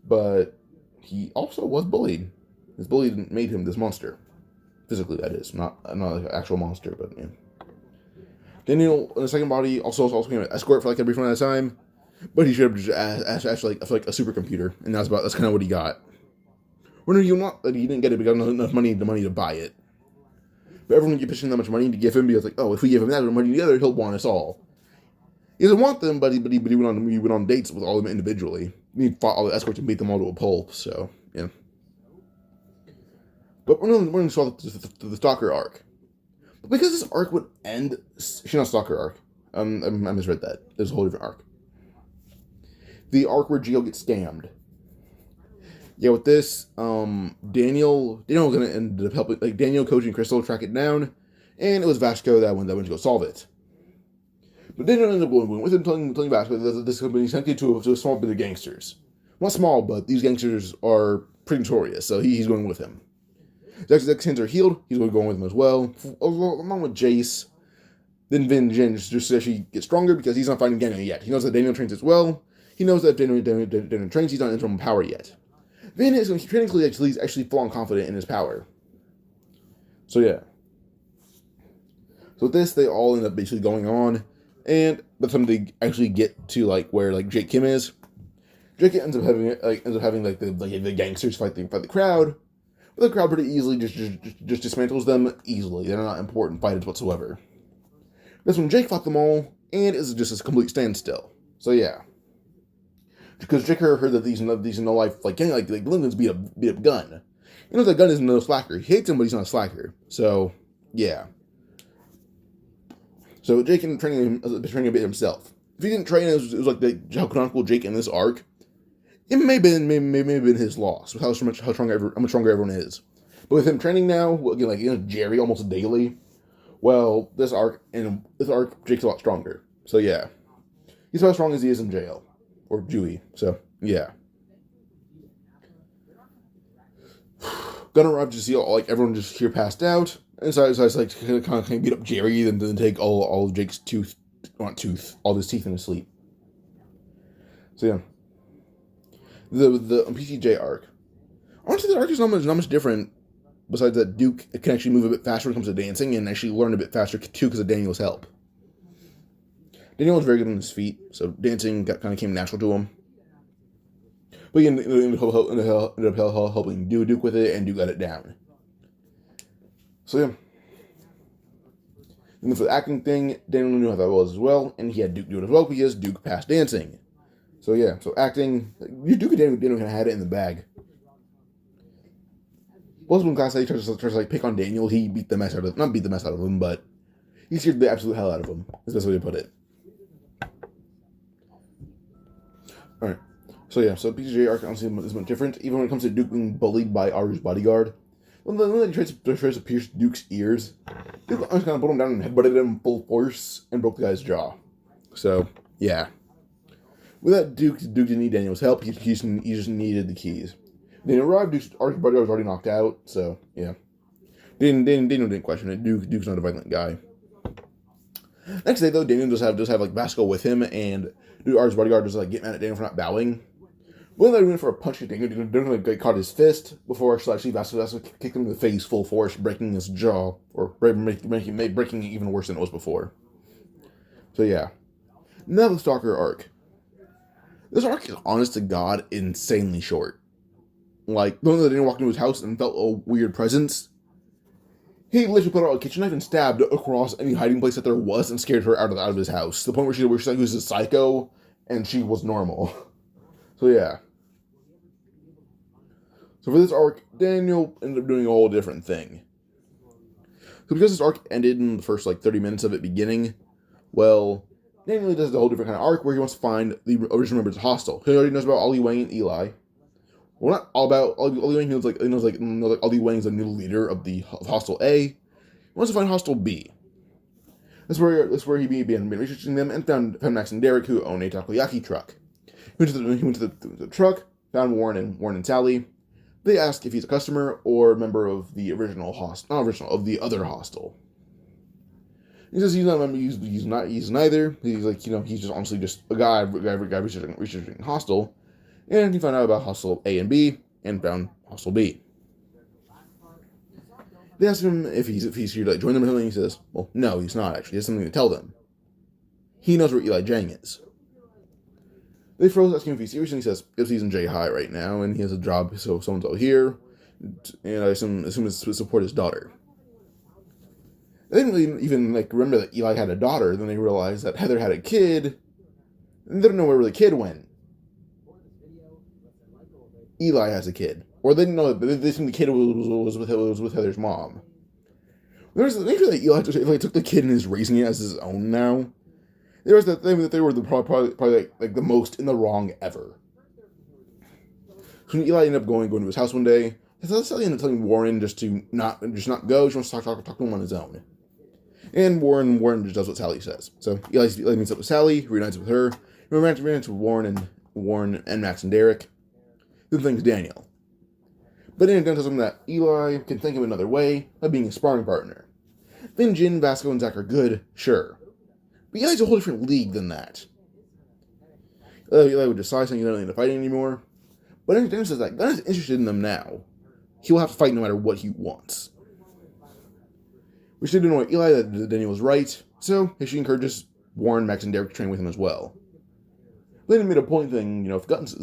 S1: but he also was bullied. His bully made him this monster. Physically, that is. Not like an actual monster, but yeah. Daniel, in the second body, also became an escort for like a brief amount of time, but he should have just actually like a supercomputer, and that's kind of what he got. Well, no, he didn't get it because he got enough money to buy it. But everyone kept pitching that much money to give him because like, oh, if we give him that much money together, he'll want us all. He doesn't want them, but he went on dates with all of them individually. He fought all the escorts and beat them all to a pulp. So yeah. But we're going to saw the Stalker Arc. But because this arc would end... She's not Stalker Arc. I misread that. There's a whole different arc. The arc where Gio gets scammed. Yeah, with this, Daniel was going to end up helping... Like, Daniel coaching Crystal track it down. And it was Vasco that went to go solve it. But Daniel ended up going with him, telling Vasco that this company sent it to a small bit of gangsters. Not small, but these gangsters are pretty notorious, so he's going with him. Zach's hands are healed. He's going to go with him as well, along with Jace. Then Vin Jin just actually gets stronger because he's not fighting Daniel yet. He knows that Daniel trains as well. He knows that Daniel trains. He's not in from power yet. Vin is technically actually full on confident in his power. So yeah. So with this, they all end up basically going on, and by the time they actually get to like where like Jake Kim is, Jake ends up having the gangsters fight the crowd. But the crowd pretty easily just dismantles them easily. They're not important fighters whatsoever. That's when Jake fought them all, and it's just a complete standstill. So yeah. Because Jake heard that these no life like Lincoln's beat up gun. You know that gun is no slacker. He hates him, but he's not a slacker. So yeah. So Jake ended up training a bit himself. If he didn't train, it was like how canonical Jake in this arc. It may have been his loss with how much stronger everyone is. But with him training now, again, like Jerry almost daily. Well, this arc Jake's a lot stronger. So yeah, he's about as strong as he is in jail or Dewey. So yeah. Gunner arrived to see everyone just here passed out, and so I was like kind of beat up Jerry, then take all of Jake's all of his teeth in his sleep. So yeah. The PCJ Arc. Honestly, the arc is not much different, besides that Duke can actually move a bit faster when it comes to dancing, and actually learn a bit faster, too, because of Daniel's help. Daniel was very good on his feet, so dancing kind of came natural to him. But he ended up helping Duke with it, and Duke got it down. So, yeah. And for the acting thing, Daniel knew how that was as well, and he had Duke do it as well, because Duke passed dancing. So yeah, so acting, Duke and Daniel kind of had it in the bag. Plus, when class A tries to pick on Daniel, he beat the mess out of him. Not beat the mess out of him, but he scared the absolute hell out of him. That's the best way to put it. Alright, so yeah, so PCJ Arc honestly is much different. Even when it comes to Duke being bullied by Aru's bodyguard, when he tries to pierce Duke's ears, Duke kind of put him down and headbutted him full force and broke the guy's jaw. So, yeah. Without Duke didn't need Daniel's help. He just needed the keys. Daniel arrived. Aru's bodyguard was already knocked out. So yeah, Daniel didn't question it. Duke's not a violent guy. Next day though, Daniel does have like Vasco with him, and Aru's bodyguard does get mad at Daniel for not bowing. When they went for a punch at Daniel, caught his fist before actually Vasco kicked him in the face full force, breaking his jaw, or breaking it even worse than it was before. So yeah, now the Stalker Arc. This arc is, honest to God, insanely short. Like, the one that Daniel walked into his house and felt a weird presence, he literally put out a kitchen knife and stabbed across any hiding place that there was and scared her out of his house. To the point where she thought he was a psycho, and she was normal. So yeah. So for this arc, Daniel ended up doing a whole different thing. So because this arc ended in the first 30 minutes of it beginning, well, Daniel does a whole different kind of arc where he wants to find the original members of Hostile. He already knows about Ollie Wang and Eli. Well, not all about Oli Wang. He knows like Oli Wang's the new leader of the Hostile A. He wants to find Hostile B. That's where he began researching them and found Max and Derek, who own a takoyaki truck. He went to the truck, found Warren and Sally. They asked if he's a customer or a member of the of the other hostel. He says he's not a member. He's neither. He's like, he's just honestly just a guy researching hostel, and he found out about hostel A and B and found hostel B. They asked him if he's here to join them or something. He says, well, no, he's not actually. He has something to tell them. He knows where Eli Jang is. They froze, asking if he's serious, and he says if he's in J-High right now, and he has a job, so someone's out here, and I assume it's to support his daughter. They didn't really even remember that Eli had a daughter. Then they realized that Heather had a kid, and they don't know where the kid went. Eli has a kid, or they didn't know that they think the kid was with Heather's mom. There's the nature that Eli took the kid and is raising it as his own now. There was that thing that they were probably the most in the wrong ever. So when Eli ended up going to his house one day, Sally ended up telling Warren just not go. She wants to talk to him on his own. And Warren just does what Sally says. So Eli meets up with Sally, reunites with her, ran into Warren and Max and Derek. Then thanks Daniel. But then tells him that Eli can thank him another way by being a sparring partner. Then Jin, Vasco, and Zach are good, sure. But Eli's a whole different league than that. Eli would decide saying he doesn't need to fight anymore. But Daniel says that God is interested in them now. He will have to fight no matter what he wants. We should annoy Eli that Daniel was right, so she encourages Warren, Max, and Derek to train with him as well. Then he made a point thing, if guns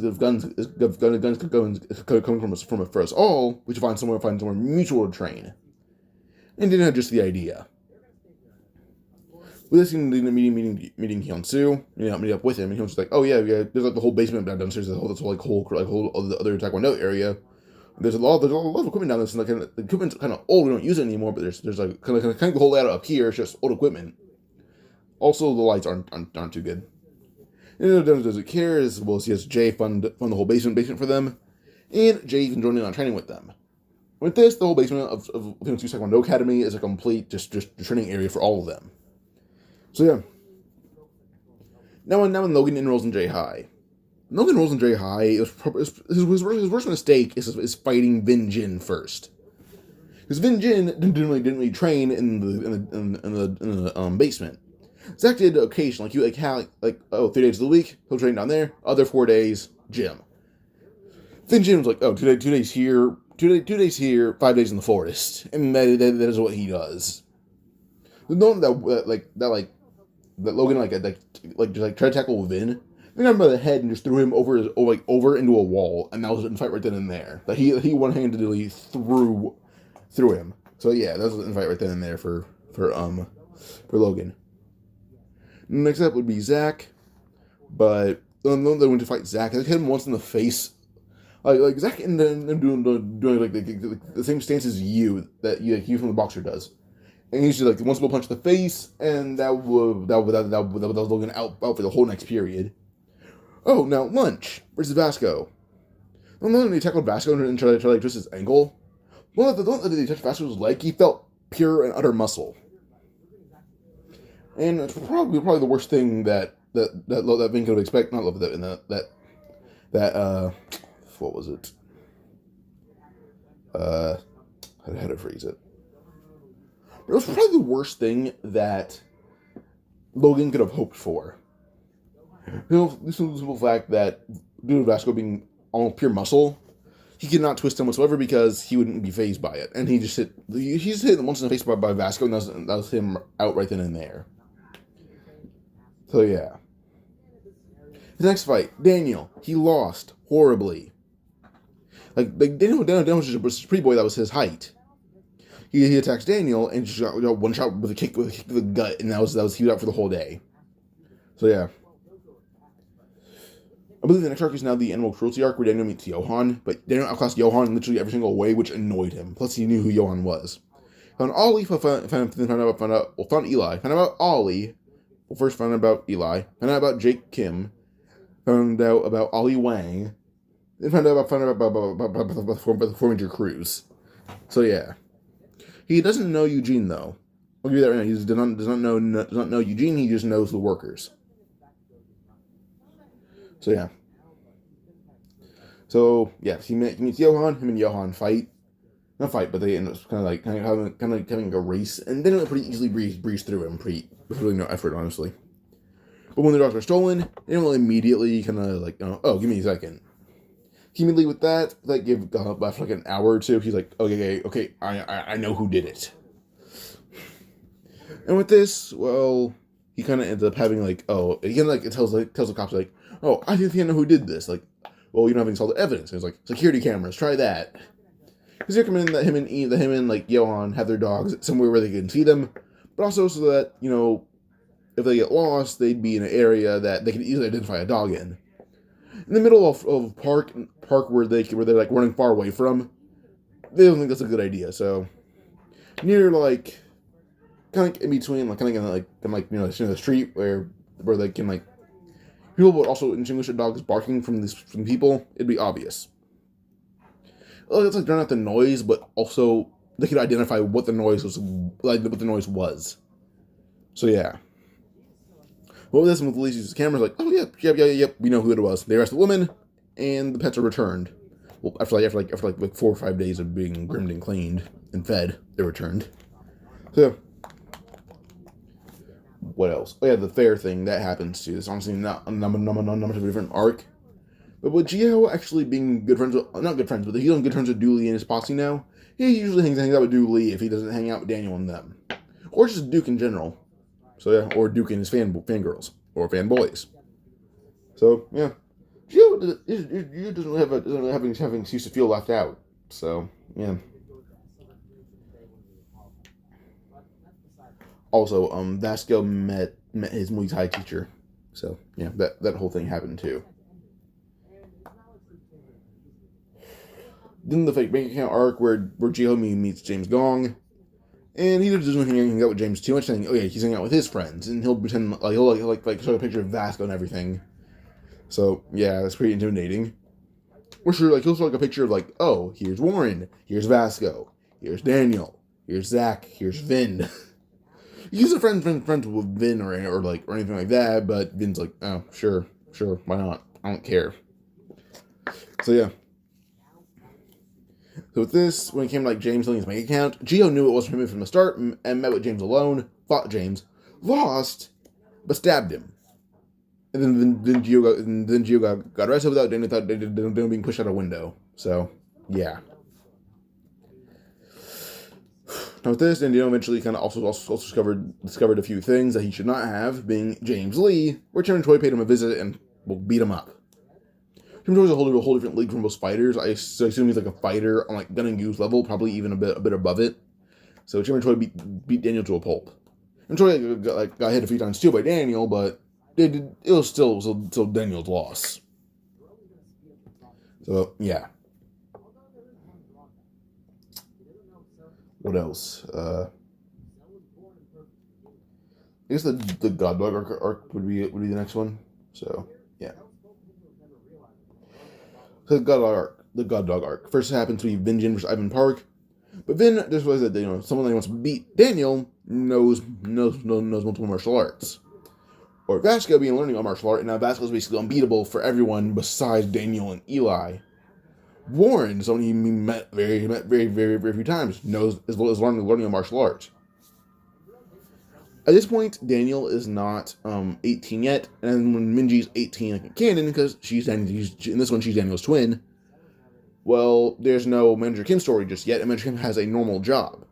S1: could come from for us all, we should find somewhere mutual to train. And didn't have just the idea. We listened to the meeting Hyun-soo, meet up with him, and he was like, oh yeah, there's the whole basement downstairs, the whole other Taekwondo area. There's a lot of equipment down there, and the equipment's kind of old, we don't use it anymore, but there's kind of the whole layout up here, it's just old equipment. Also, the lights aren't too good. And doesn't care, as well as he has Jay fund the whole basement for them, and Jay even joined in on training with them. With this, the whole basement of Hyun-Soo's Taekwondo Academy is a complete just training area for all of them. So yeah. Now when Logan enrolls in J-High. Logan enrolls in J-High, his worst mistake is fighting Vin Jin first. Because Vin Jin didn't really train in the basement. Zach did occasionally, 3 days of the week, he'll train down there, other 4 days, gym. Vin Jin was like, 2 days here, 2 days here, 5 days in the forest. And that is what he does. Knowing that Logan just tried to tackle Vin, I got him by the head and just threw him over into a wall, and that was a fight right then and there. That he one-handedly threw him. So yeah, that was a fight right then and there for Logan. Next up would be Zach, but they went to fight Zach. They hit him once in the face. Like Zach ended up doing the same stance as you from the boxer does. And he's just one simple punch to the face, and that was Logan out for the whole next period. Oh, now lunch versus Vasco. When they tackled Vasco and tried to twist his ankle, the one that they touched Vasco's leg, he felt pure and utter muscle. And it's probably the worst thing that Vin could expect. Not love that what was it? How to phrase it? It was probably the worst thing that Logan could have hoped for. This was the simple fact that due to Vasco being almost pure muscle, he could not twist him whatsoever because he wouldn't be fazed by it. And he's hit once in the face by Vasco, and that was him out right then and there. So yeah. His next fight, Daniel, he lost horribly. Daniel was just a pretty boy that was his height. He attacks Daniel and just got one shot with a kick to the gut, and he was out for the whole day. So yeah. I believe the next arc is now the animal cruelty arc where Daniel meets Johan, but Daniel outclassed Johan literally every single way, which annoyed him. Plus, he knew who Johan was. Found Ollie, found Eli, found out Ollie. Well, first found out about Eli, found out about Jake Kim, found out about Oli Wang, Then found out about the Forminger cruise. So yeah, he doesn't know Eugene though. I'll give you that right now. He does not know Eugene. He just knows the workers. So yeah. So yeah, he meets Johan. Him and Johan fight. Not fight, but they end up kind of having a race, and then it pretty easily breeze through him, with really no effort, honestly. But when the dogs are stolen, they don't immediately kind of like, oh, give me a second. Immediately with that, like give after like an hour or two, he's like, okay, I know who did it. And with this, well, he kind of ends up having like, again, like it tells the cops like, oh, I think I know who did this. Like, well, you don't have any solid evidence. And it's like security cameras, try that. Because they're coming in that him and like Johan have their dogs somewhere where they can see them, but also so that if they get lost, they'd be in an area that they can easily identify a dog in. In the middle of park where they're like running far away from, they don't think that's a good idea. So near like kind of in between, like kind of the street where they can like people would also distinguish a dog is barking from people. It'd be obvious. It's like drown out the noise, but also they could identify what the noise was. So yeah. Well, with this one, with Lizzie's cameras, like, oh yep, we know who it was. They arrest the woman, and the pets are returned. Well, after 4 or 5 days of being groomed and cleaned and fed, they're returned. So, what else? Oh yeah, the fair thing that happens too. It's honestly not much of a different arc. But with Gio actually being not good friends, but he's on good terms with Dooley and his posse now, he usually hangs out with Dooley if he doesn't hang out with Daniel and them. Or just Duke in general. So yeah, or Duke and his fangirls, or fanboys. So yeah. Gio doesn't have an excuse to feel left out. So, yeah. Also, Vasco met his Muay Thai teacher. So, yeah, that whole thing happened too. Then the fake bank account arc where Gio meets James Gong, and he doesn't hang out with James too much, saying, oh yeah, he's hanging out with his friends, and he'll pretend like he'll show a picture of Vasco and everything. So yeah, that's pretty intimidating. Or sure, like he'll show like a picture of like, oh, here's Warren, here's Vasco, here's Daniel, here's Zach, here's Vin. He's a friends with Vin or anything like that, but Vin's like, oh sure, why not? I don't care. So yeah. So with this, when it came to like James stealing his bank account, Gio knew it wasn't him from the start and met with James alone, fought James, lost, but stabbed him. And then Gio got arrested without Daniel being pushed out a window. So, yeah. Now with this, Daniel eventually kind of also discovered a few things that he should not have, being James Lee, where Chairman Choi paid him a visit and beat him up. Chairman Choi is a whole different league from most fighters. I assume he's like a fighter on like gun and goose level, probably even a bit above it. So Chairman Choi beat Daniel to a pulp. And Choi got hit a few times too by Daniel, but it was still Daniel's loss. So yeah. What else? I guess the God Dog arc would be the next one. So yeah. So the God Dog arc. First happens to be Vin Jin versus Ivan Park, but Vin just realized that someone that wants to beat Daniel knows multiple martial arts. Or Vasco being learning a martial art, and now Vasco's basically unbeatable for everyone besides Daniel and Eli. Warren, someone he met very few times, is learning a martial art. At this point, Daniel is not 18 yet, and when Minji's 18 like in canon, because in this one she's Daniel's twin, well, there's no Manager Kim story just yet, and Manager Kim has a normal job.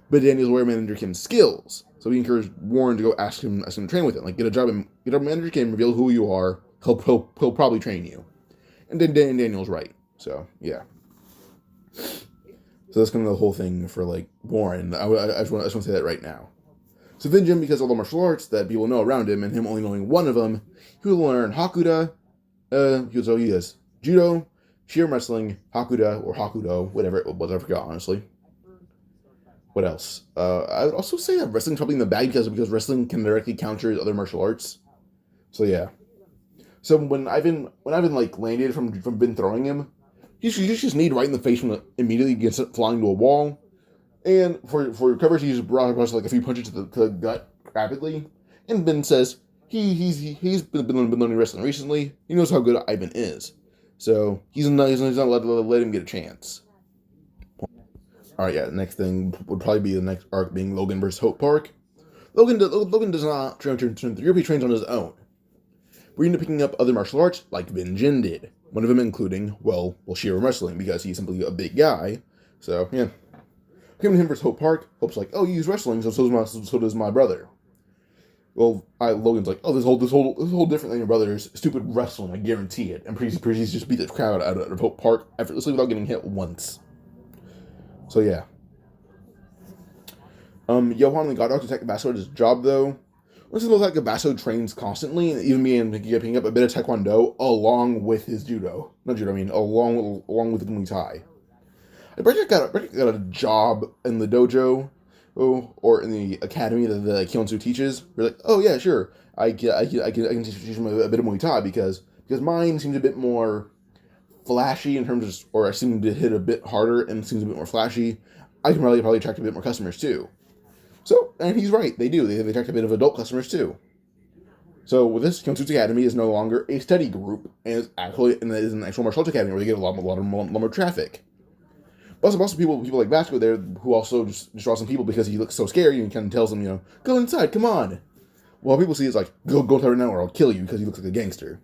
S1: But Daniel's aware of Manager Kim's skills, so he encouraged Warren to go ask him to train with him. Like, get a job in Manager Kim, reveal who you are, he'll probably train you. And then Daniel's right. So, yeah. So that's kind of the whole thing for, like, Warren. I just want to say that right now. So Vin Jin, because of all the martial arts that people know around him, and him only knowing one of them, he will learn Hakuda, he has Judo, Sheer Wrestling, Hakuda, or Hakudo, whatever it was, I forgot, honestly. What else? I would also say that wrestling's probably in the bag because wrestling can directly counter other martial arts. So, yeah. So when Ivan like landed from been throwing him, he just kneed right in the face when immediately gets flying to a wall. And for coverage, he just brought like a few punches to the gut rapidly. And Ben says he's been learning wrestling recently. He knows how good Ivan is, so he's not let him get a chance. All right, yeah. The next thing would probably be the next arc being Logan versus Hope Park. Logan does not train he trains on his own. We're into picking up other martial arts like Vin Jin did. One of them including Sheer wrestling because he's simply a big guy. So yeah. Him versus Hope Park. Hope's like, oh, you use wrestling, so does my brother. Well, Logan's like, oh, this whole different than your brother's stupid wrestling, I guarantee it. And Priest just beat the crowd out of Hope Park effortlessly without getting hit once. So yeah. Johan and the God Dog attack Vaso at his job though. Once it looks like Vaso trains constantly, and even being picking up a bit of Taekwondo along with his judo. Not judo, I mean along with the Muay Thai. Brett got a job in the dojo, or in the academy that the Kyonsu teaches. We're like, oh yeah, sure, I can teach him a bit of Muay Thai because mine seems a bit more flashy in terms of, or I seem to hit a bit harder and seems a bit more flashy. I can probably attract a bit more customers too. So, and he's right, they do. They attract a bit of adult customers too. So with this, Kyonsu's Academy is no longer a study group, and is an actual martial arts academy where they get a lot more traffic. But also people like Vasco there who also just draw some people because he looks so scary and kind of tells them, go inside, come on. Well, people see it's like, go inside right now or I'll kill you because he looks like a gangster.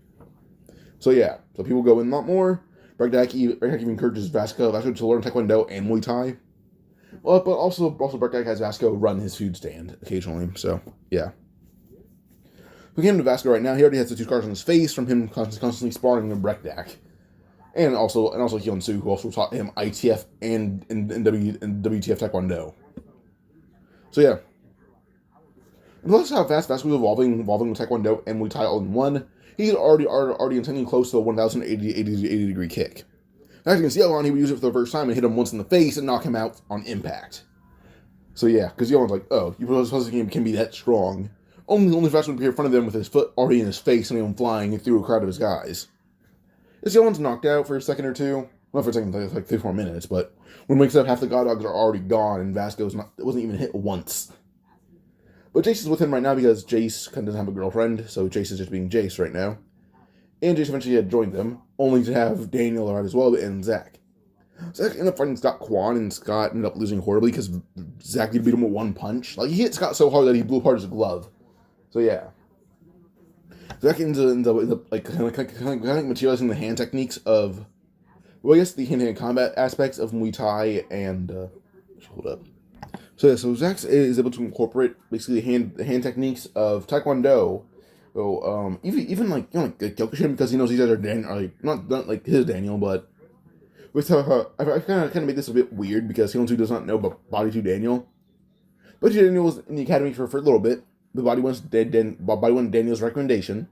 S1: So yeah, so people go in a lot more. Breakdack even encourages Vasco to learn Taekwondo and Muay Thai. Well, but also Breakdack has Vasco run his food stand occasionally. So yeah. We came to Vasco right now. He already has the 2 scars on his face from him constantly sparring with Breakdack. And also Hyun-Soo, who also taught him ITF and WTF Taekwondo. So yeah. And plus how fast Vasco was evolving with Taekwondo and Muay Thai all in one, he's already intending close to a 1,080 degree kick. As you can see, Elon, he would use it for the first time and hit him once in the face and knock him out on impact. So yeah, because Elon's like, oh, you supposed to can be that strong. Only Vasco would appear in front of them with his foot already in his face and him flying through a crowd of his guys. This Yolan's knocked out for a second or two. Not for a second, like 3-4 minutes, but when we wakes up, half the God Dogs are already gone, and Vasco's wasn't even hit once. But Jace is with him right now because Jace kind of doesn't have a girlfriend, so Jace is just being Jace right now. And Jace eventually had joined them, only to have Daniel arrive as well, and Zach. Zach ended up fighting Scott Kwan, and Scott ended up losing horribly because Zach beat him with one punch. Like, he hit Scott so hard that he blew apart his glove. So yeah. Zach ends up like kind of materializing the hand techniques of, well, I guess the hand-to-hand combat aspects of Muay Thai and hold up. So yeah, so Zach is able to incorporate basically the hand techniques of Taekwondo. So even like Kyokushin, because he knows these guys are not like his Daniel, but with I kind of made this a bit weird because Hyun-Soo does not know about Body 2 Daniel. Body 2 Daniel was in the academy for a little bit. The Body 1 Daniel's recommendation.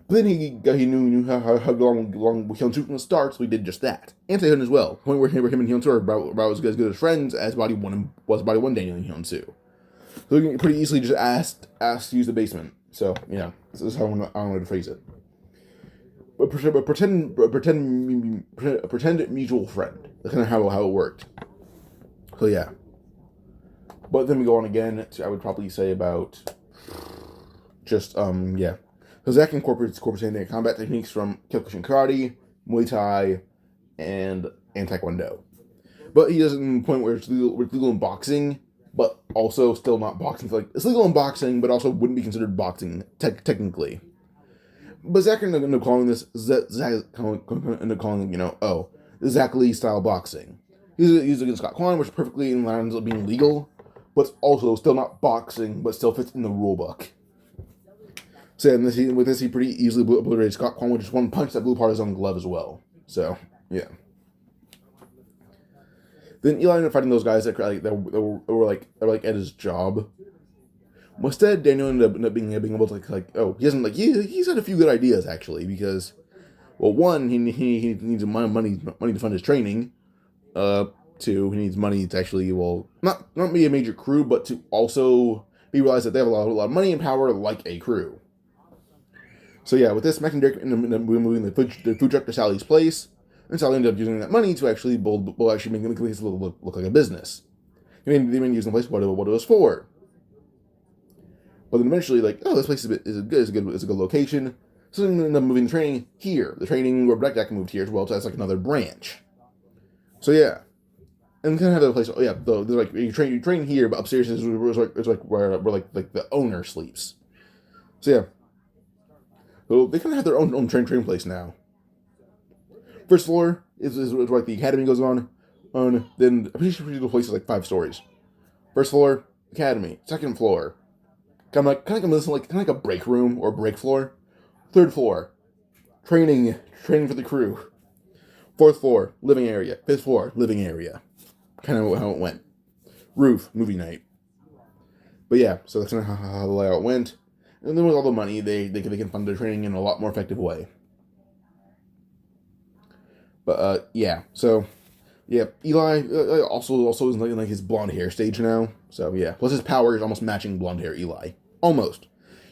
S1: But then he knew how long Hyun-Soo from the start, so he did just that. And Taehyun as well. Point where him and Hyun-Soo are about as good as friends as Body 1 Daniel and Hyun-Soo. So he can pretty easily just asked to use the basement. So, yeah, this is how I wanted to phrase it. But pretend mutual friend. That's kind of how it worked. So, yeah. But then we go on again to, I would probably say about just, yeah. So Zach incorporates hand-to-hand combat techniques from Kyokushin Karate, Muay Thai, and Taekwondo. But he does it in the point where it's legal in boxing, but also still not boxing. Like, it's legal in boxing, but also wouldn't be considered boxing technically. But Zach ended up calling this, Zach Lee style boxing. He's against Scott Kwan, which perfectly in line ends up being legal, but it's also still not boxing, but still fits in the rule book. So with this, he pretty easily obliterated Scott Kwan with just one punch that blew apart his own glove as well. So, yeah. Then Eli ended up fighting those guys that were at his job. Instead, Daniel ended up being able to he's had a few good ideas actually, because, well, one, he needs money to fund his training. Two, he needs money to actually, well, not be a major crew, but to also be realized that they have a lot of money and power like a crew. So yeah, with this, Mac and Derek end up moving the food truck to Sally's place, and Sally ended up using that money to actually actually make the place look like a business. They been using the place what it was for. But then eventually, like, oh, this place is a good location. So then they end up moving the training here. The training where Blackjack moved here as well, so that's like another branch. So yeah, and kind of have a place. Oh yeah, there's like you train here, but upstairs is where like the owner sleeps. So yeah, so they kind of have their own training place now. First floor is like the academy goes on. Then a pretty sure the place is like 5 stories. First floor, academy. Second floor, kind of like a break room or break floor. Third floor, training for the crew. Fourth floor, living area. Fifth floor, living area. Kind of how it went. Roof, movie night. But yeah, so that's kind of how the layout went. And then with all the money, they can fund their training in a lot more effective way. But yeah, so yeah, Eli also is in like his blonde hair stage now. So yeah, plus his power is almost matching blonde hair Eli, almost.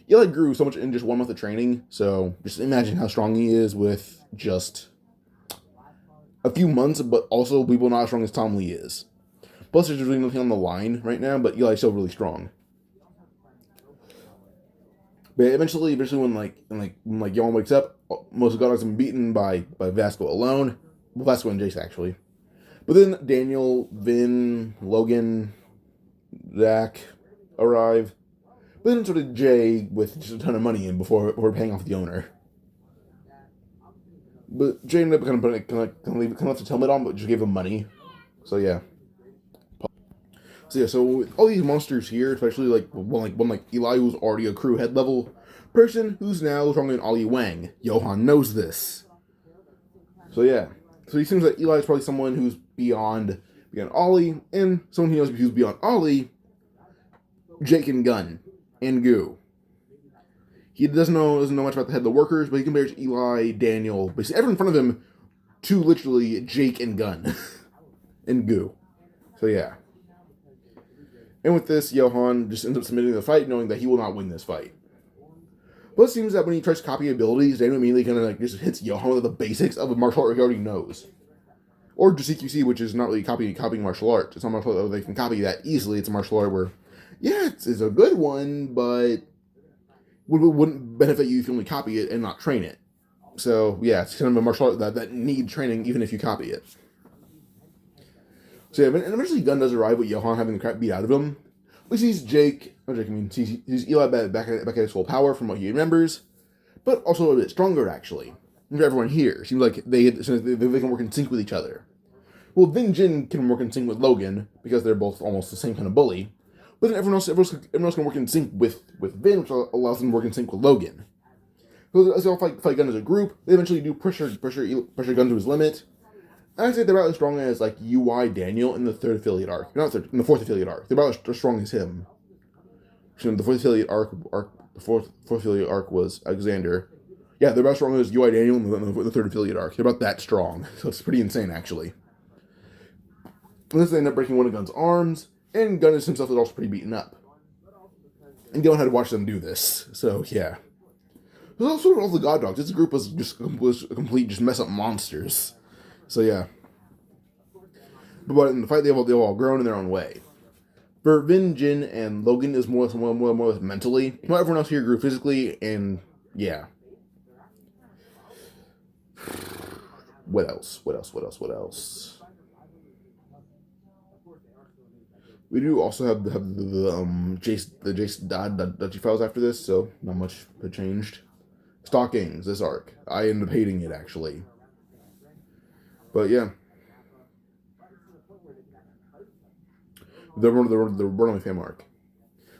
S1: Eli grew so much in just 1 month of training. So just imagine how strong he is with just a few months, but also people not as strong as Tom Lee is. Plus, there's really nothing on the line right now, but Eli's still really strong. But eventually when Yawn wakes up, most of Godog's been beaten by Vasco alone. Well, Vasco and Jace actually. But then Daniel, Vin, Logan, Zach arrive. But then so did Jay with just a ton of money in before paying off the owner. But Jay ended up kind of left the helmet on, but just gave him money. So yeah. So yeah, so with all these monsters here, especially one like Eli, who's already a crew head level person, who's now stronger than Ollie Wang. Johan knows this. So yeah. So he seems like Eli is probably someone who's beyond Ollie, and someone he knows who's beyond Ollie, Jake and Gunn, and Goo. He doesn't know much about the head of the workers, but he compares Eli, Daniel, basically everyone in front of him to literally Jake and Gunn. And Goo. So yeah. And with this, Johan just ends up submitting the fight, knowing that he will not win this fight. But it seems that when he tries to copy abilities, Daniel immediately kind of just hits Johan with the basics of a martial art he already knows. Or just CQC, which is not really copying martial art. It's not martial art they can copy that easily. It's a martial art where, yeah, it's a good one, but wouldn't benefit you if you only copy it and not train it. So, yeah, it's kind of a martial art that needs training even if you copy it. So, yeah, and eventually Gunn does arrive with Johan having the crap beat out of him. We sees sees Eli back at his full power from what he remembers, but also a bit stronger, actually. And everyone here seems like they can work in sync with each other. Well, Vin Jin can work in sync with Logan, because they're both almost the same kind of bully, but then everyone else can work in sync with Vin, which allows them to work in sync with Logan. So as they all fight Gunn as a group, they eventually do pressure Gunn to his limit. I'd say they're about as strong as like UI Daniel in the third affiliate arc. Not third, in the fourth affiliate arc. They're about as strong as him. So the fourth affiliate arc was Alexander. Yeah, they're about as strong as UI Daniel in the third affiliate arc. They're about that strong. So it's pretty insane, actually. Unless they end up breaking one of Gunn's arms, and Gunn himself is also pretty beaten up. And Dylan had to watch them do this. So yeah. There's also all the God Dogs. This group was a complete just mess up monsters. So yeah. But in the fight, they've all grown in their own way. For Vin, Jin, and Logan is more or less mentally. Not everyone else here grew physically, and yeah. What else? We do also have the Jace Dodgy files after this, so not much had changed. Stalkings, this arc. I ended up hating it, actually. But yeah. The Run Away Fam arc.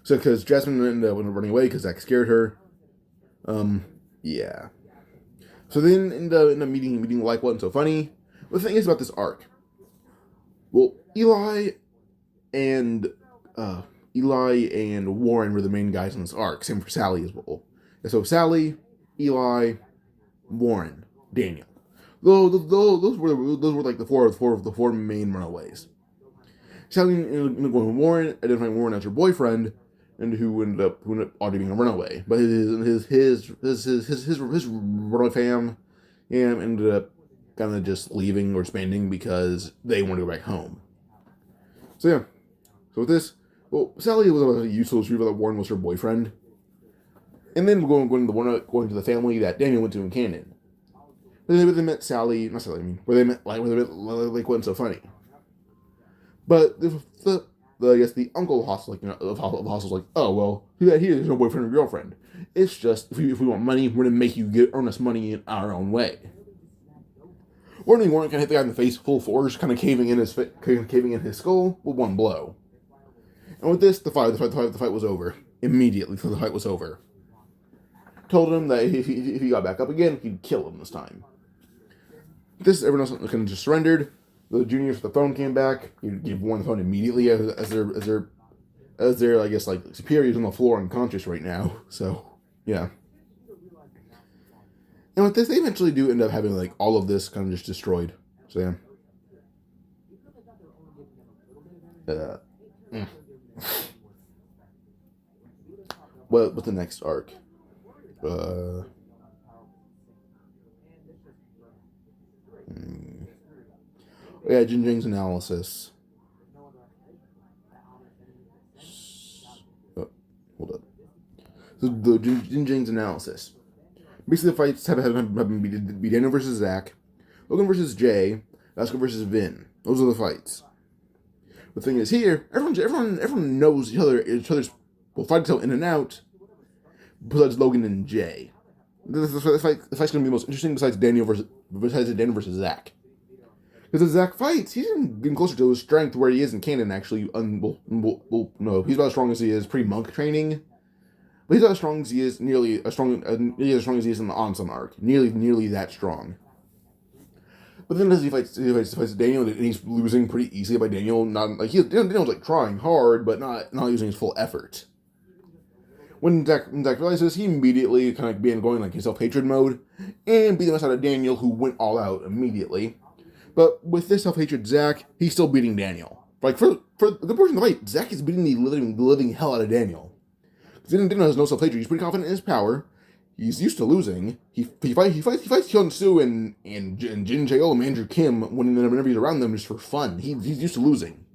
S1: So, because Jasmine ended up running away because Zach scared her. Yeah. So then end up meeting like wasn't so funny. But the thing is about this arc. Well, Eli and Warren were the main guys in this arc. Same for Sally as well. And so Sally, Eli, Warren, Daniel. Those were like the four main runaways. Sally ended up going with Warren, identifying Warren as her boyfriend, and who ended up already being a runaway. But his runaway fam ended up kind of just leaving or disbanding because they wanted to go back home. So yeah. So with this, well, Sally was a useless reveal that Warren was her boyfriend. And then we're going to the family that Daniel went to in canon. Where they met Sally, not Sally, I mean, where they met like wasn't so funny. But I guess the uncle hostel, of hostel's like, oh well, there's no boyfriend or girlfriend. It's just if we want money, we're gonna make you earn us money in our own way. Warren kind of hit the guy in the face full force, kind of caving in his skull with one blow. And with this, the fight was over immediately. So the fight was over. Told him that if he got back up again, he'd kill him this time. Everyone else kind of just surrendered. The juniors with the phone came back. He won the phone immediately as their I guess like superiors on the floor unconscious right now. So yeah. And with this, they eventually do end up having like all of this kind of just destroyed. So yeah. What's the next arc? Yeah, Jin Jang's analysis. Oh, hold up. So the Jin Jang's analysis. Basically, the fights have been Daniel versus Zach, Logan versus Jay, Asuka versus Vin. Those are the fights. The thing is, here everyone knows each other's will fight itself in and out. Besides Logan and Jay, the fight's gonna be the most interesting besides Daniel versus Zach. Because as Zach fights, he's getting closer to his strength where he is in canon. Actually, no, he's about as strong as he is pre-monk training, but he's not as strong as he is nearly as strong as he is in the Onsen arc. Nearly that strong. But then as he fights Daniel, and he's losing pretty easily by Daniel. Daniel's like trying hard, but not using his full effort. When Zach realizes, he immediately kind of began going like in self-hatred mode and beat the mess out of Daniel, who went all out immediately. But with this self-hatred Zach, he's still beating Daniel. Like for the good portion of the fight, Zach is beating the living hell out of Daniel. Daniel has no self-hatred. He's pretty confident in his power. He's used to losing. He fights Hyun Soo and Jin Jae-oh and Andrew Kim whenever he's around them just for fun. He's used to losing.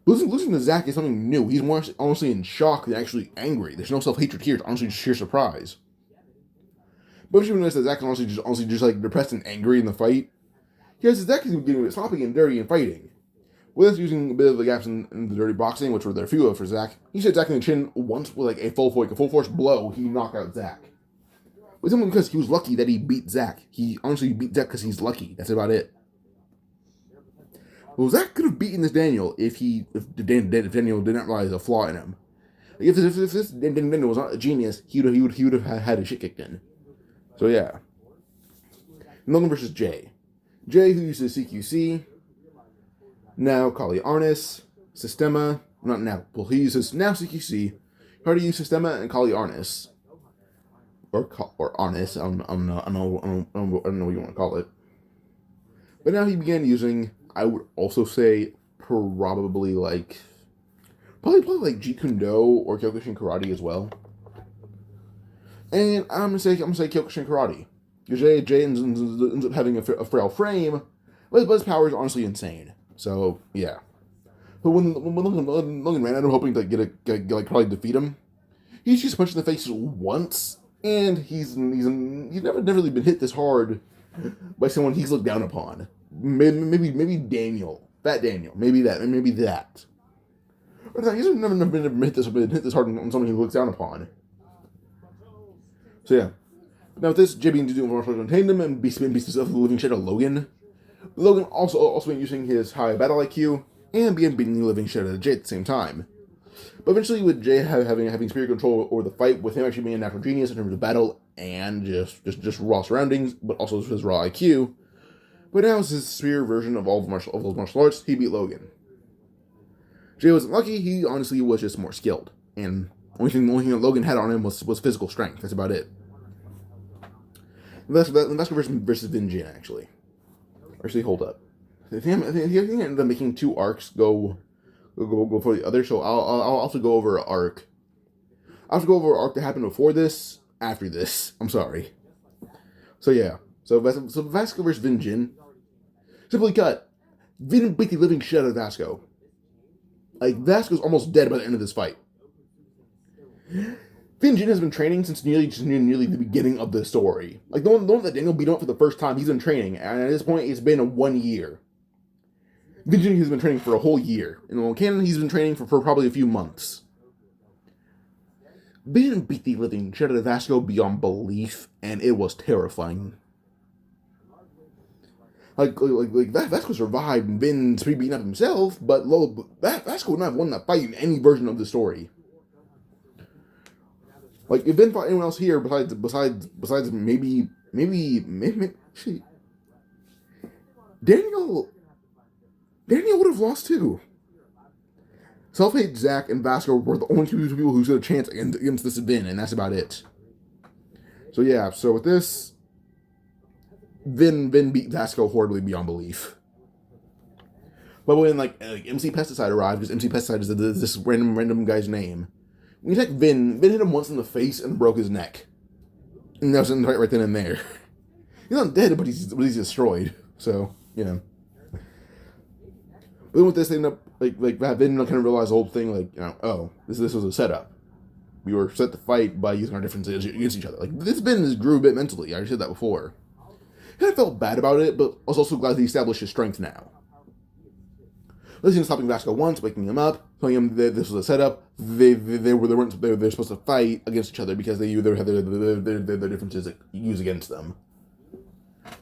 S1: Losing to Zach is something new. He's more honestly in shock than actually angry. There's no self-hatred here. It's honestly just sheer surprise. But if you notice that Zach is honestly just like depressed and angry in the fight, yes, Zach is getting a bit sloppy and dirty in fighting. With us using a bit of the gaps in the dirty boxing, which were there few of for Zach, he hit Zach in the chin once with like a full force blow. He knocked out Zach. But simply because he was lucky that he beat Zach. He honestly beat Zach because he's lucky. That's about it. Well, Zach could have beaten this Daniel if Daniel did not realize a flaw in him. Like if this Daniel was not a genius, he would have had his shit kicked in. So yeah. Logan versus Jay. Jay, who uses CQC, now Kali Arnis, Sistema, not now, well he uses now CQC, he already used Sistema and Kali Arnis. Or Arnis, I don't know what you want to call it. But now he began using, I would also say, probably like Jeet Kune Do or Kyokushin Karate as well. And I'm gonna say Kyokushin Karate. Jay ends up having a frail frame, but his power is honestly insane. So yeah. But when Logan ran at him hoping to probably defeat him, he's just punched in the face once, and he's never really been hit this hard by someone he's looked down upon. Maybe Daniel, Fat Daniel, maybe that. Or no, he's never been hit this hard on someone he looks down upon. So yeah. Now with this, Jay being to do more to contain them and beats himself with the living shit of Logan. Logan also been using his high battle IQ and began beating the living shit out of Jay at the same time. But eventually, with Jay having superior control over the fight, with him actually being a natural genius in terms of battle and just raw surroundings, but also his raw IQ. But now, as his superior version of all of those martial arts, he beat Logan. Jay wasn't lucky. He honestly was just more skilled, and the only thing that Logan had on him was physical strength. That's about it. That's versus Vin Jin, actually. Actually, hold up. I think he ended up making two arcs go go for the other. So I'll also go over an arc. I'll have to go over an arc that happened before this, after this. I'm sorry. So yeah. So Vasco versus Vin Jin. Simply cut. Vin beat the living shit out of Vasco. Like, Vasco's almost dead by the end of this fight. Vin Jin has been training since nearly the beginning of the story. Like, the one that Daniel beat up for the first time, he's been training. And at this point, it's been 1 year. Vin Jin has been training for a whole year. In canon, he's been training for probably a few months. Vin beat the living shit out of Vasco beyond belief, and it was terrifying. Like Vasco survived and Vin's beating up himself, but Vasco would not have won that fight in any version of the story. Like, if Vin fought anyone else here besides maybe Daniel would have lost too. Self-Hate, Zach, and Vasco were the only two people who stood a chance against this Vin, and that's about it. So yeah, so with this, Vin beat Vasco horribly beyond belief. But when like MC Pesticide arrived, because MC Pesticide is this random guy's name. When he attacked Vin hit him once in the face and broke his neck. And that was right then and there. He's not dead, but he's destroyed. So, yeah. But then with this, they end up like Vin kind of realized the whole thing, like, oh, this was a setup. We were set to fight by using our differences against each other. Like, this Vin grew a bit mentally. I already said that before. And I felt bad about it, but I was also glad he established his strength now. Listening to stopping Vasco once, waking him up, telling him that this was a setup. They were supposed to fight against each other because they either had their differences used against them.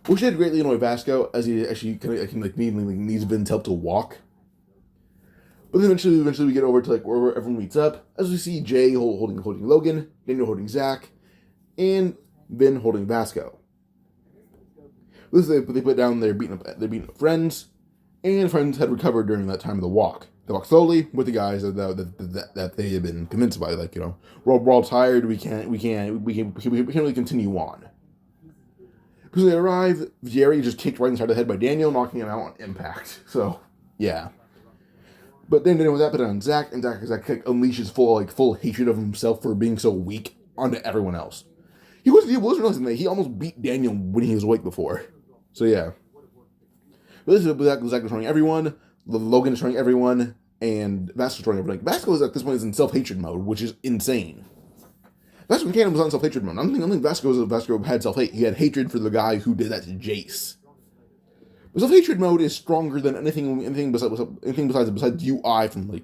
S1: Which did greatly annoy Vasco as he needs Vin's help to walk. But then eventually we get over to like where everyone meets up, as we see Jay holding Logan, Daniel holding Zach, and Vin holding Vasco. They put down their beaten up friends, and friends had recovered during that time of the walk. They walked slowly with the guys that they had been convinced by, like, we're all tired. We can't really continue on. Because they arrive, Jerry just kicked right inside the head by Daniel, knocking him out on impact. So yeah. But then with that put on Zach, and Zach unleashes full hatred of himself for being so weak onto everyone else. He wasn't realizing that he almost beat Daniel when he was awake before. So yeah. But this is Zach destroying everyone, Logan destroying everyone, and Vasco destroying everyone. Like, Vasco at this point is in self-hatred mode, which is insane. Vasco in canon was on self-hatred mode. I don't think Vasco had self-hate. He had hatred for the guy who did that to Jace. But self-hatred mode is stronger than anything besides UI from, like...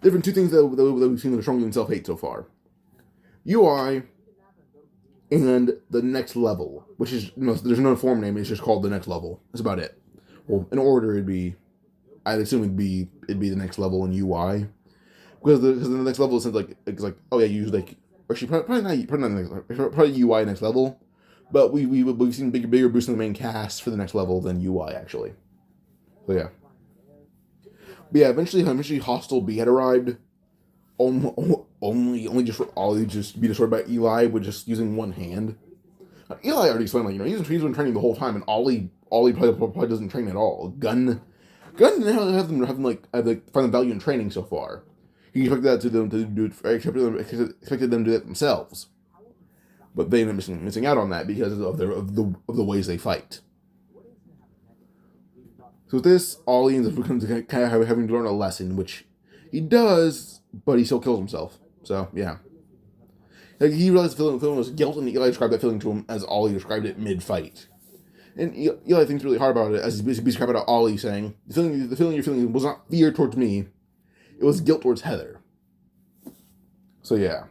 S1: There have been two things that we've seen that are stronger than self-hate so far. UI and the next level, which is, there's no form name, it's just called the next level. That's about it. Well, in order, I'd assume it'd be the next level in UI. Because the next level is it's like, oh yeah, you use like, actually probably not next, probably UI next level. But we've seen bigger boosts in the main cast for the next level than UI actually. So yeah. But yeah, eventually Hostile B had arrived. Only just for Ollie just be destroyed by Eli with just using one hand. Eli already explained, like, he's been training the whole time, and Ollie probably doesn't train at all. Gun didn't have them find the value in training so far. He expected them to do that themselves, but they ended up missing out on that because of the ways they fight. So with this, Ollie ends up kind of having to learn a lesson, which he does, but he still kills himself. So yeah, like, he realized the feeling was guilt, and Eli described that feeling to him as Ollie described it mid-fight. And Eli thinks really hard about it, as he described it to Ollie, saying, the feeling you're feeling was not fear towards me, it was guilt towards Heather. So yeah.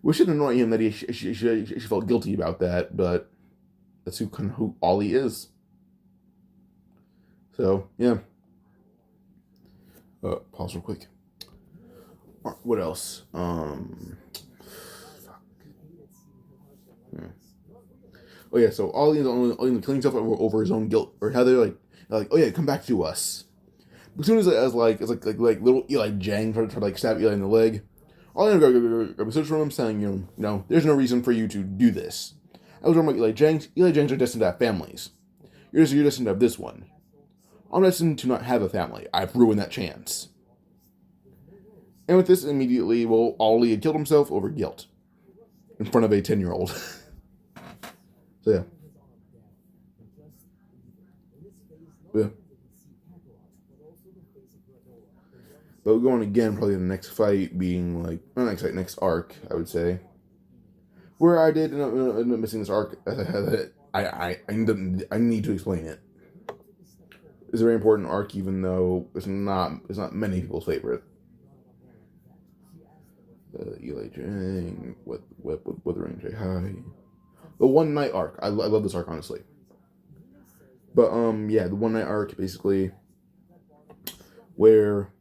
S1: We shouldn't annoy him that she felt guilty about that, but that's who Ollie is. So, yeah. Pause real quick. What else? Oh yeah, so Ollie is only killing himself over his own guilt, or Heather like, oh yeah, come back to us. As soon as little Eli Jang tried to stab Eli in the leg, Ollie grab a switch from him, saying, there's no reason for you to do this. I was talking about Eli Jangs. Eli Jangs are destined to have families. You're destined to have this one. I'm destined to not have a family. I've ruined that chance. And with this, immediately, well, Ollie had killed himself over guilt in front of a 10-year-old. So, yeah. Yeah. But we're going again, probably the next fight being like, not next fight, next arc, I would say. Where I did end up missing this arc. I need to explain it. It's a very important arc, even though it's not many people's favorite. Eli Jang, Wuthering Jay High. The One Night arc. I love this arc, honestly. But, yeah, the One Night arc, basically, where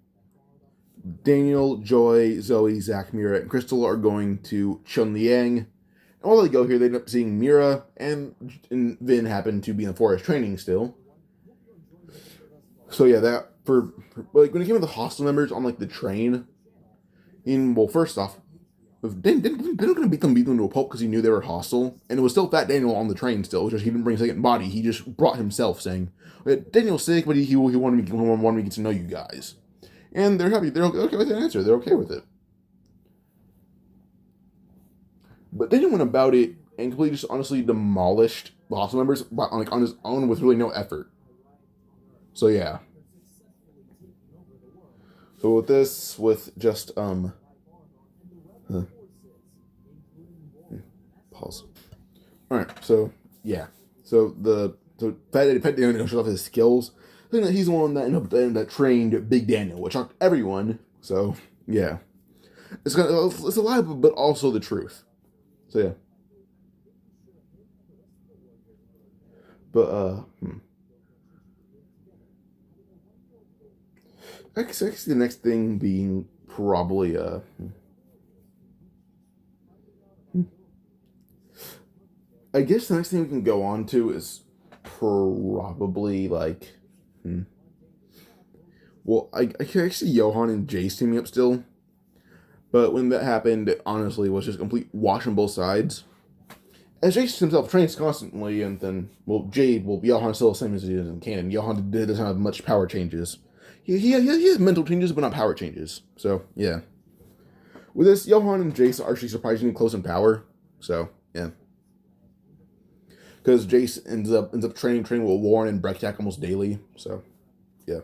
S1: Daniel, Joy, Zoe, Zach, Mira, and Crystal are going to Chunliang. And while they go here, they end up seeing Mira and Vin happen to be in the forest training still. So yeah, that for like when it came to the hostile members on like the train, first off, Daniel gonna beat them to a pulp because he knew they were hostile, and it was still Fat Daniel on the train still. Which is, he didn't bring a second body. He just brought himself, saying, "Daniel's sick, but he wanted me to get to know you guys." And they're happy. They're okay with the answer. They're okay with it. But Daniel went about it and completely just honestly demolished the hostile members on his own with really no effort. So yeah. So with this, with just pause. All right. So yeah. So Fat Daniel shows off his skills. I think that he's the one that trained Big Daniel, which shocked everyone. So yeah, it's a lie, but also the truth. So yeah. But I guess the next thing being probably I guess the next thing we can go on to is probably like well, I can actually see Johan and Jace teaming up still. But when that happened, it honestly was just a complete wash on both sides. As Jace himself trains constantly, and then, Johan's still the same as he is in canon. Johan doesn't have much power changes. He has mental changes, but not power changes. So, yeah. With this, Johan and Jace are actually surprisingly close in power. So, yeah. Because Jace ends up training with Warren and Breckjack almost daily. So, yeah.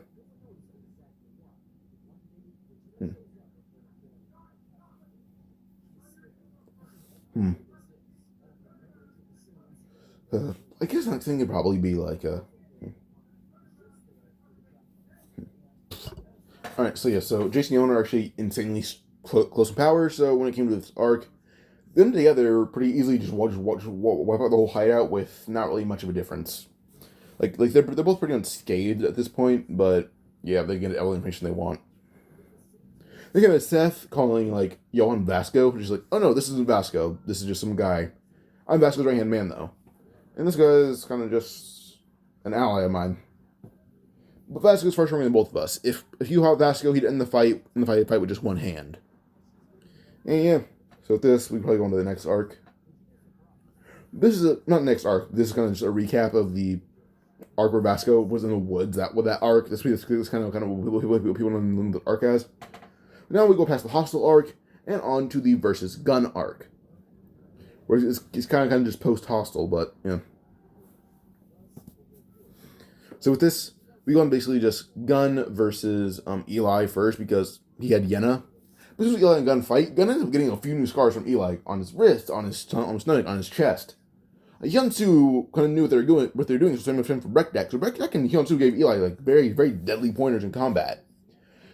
S1: I guess the next thing could probably be like Alright, so yeah, so Jason and Johan are actually insanely close in power, so when it came to this arc, them together pretty easily just wipe out the whole hideout with not really much of a difference. Like they're both pretty unscathed at this point, but yeah, they get all the information they want. They have Seth calling like Johan Vasco, which is like, oh no, this isn't Vasco, this is just some guy. I'm Vasco's right hand man though. And this guy is kind of just an ally of mine. But Vasco's far stronger than both of us. If you have Vasco, he'd end the fight with just one hand. And yeah, so with this, we probably go on to the next arc. This is not next arc. This is kind of just a recap of the arc where Vasco was in the woods. That arc. This is kind of what people know the arc as. Now we go past the hostile arc and on to the versus gun arc. Where it's kind of just post-hostile, but yeah. So with this, we go on basically just Gun versus Eli first because he had Yenna. This was Eli and Gun fight. Gun ended up getting a few new scars from Eli on his wrist, on his stomach, on his chest. Hyunsu kind of knew what they're doing, so same for Breckjack. So Breckjack and Hyunsu gave Eli like very, very deadly pointers in combat.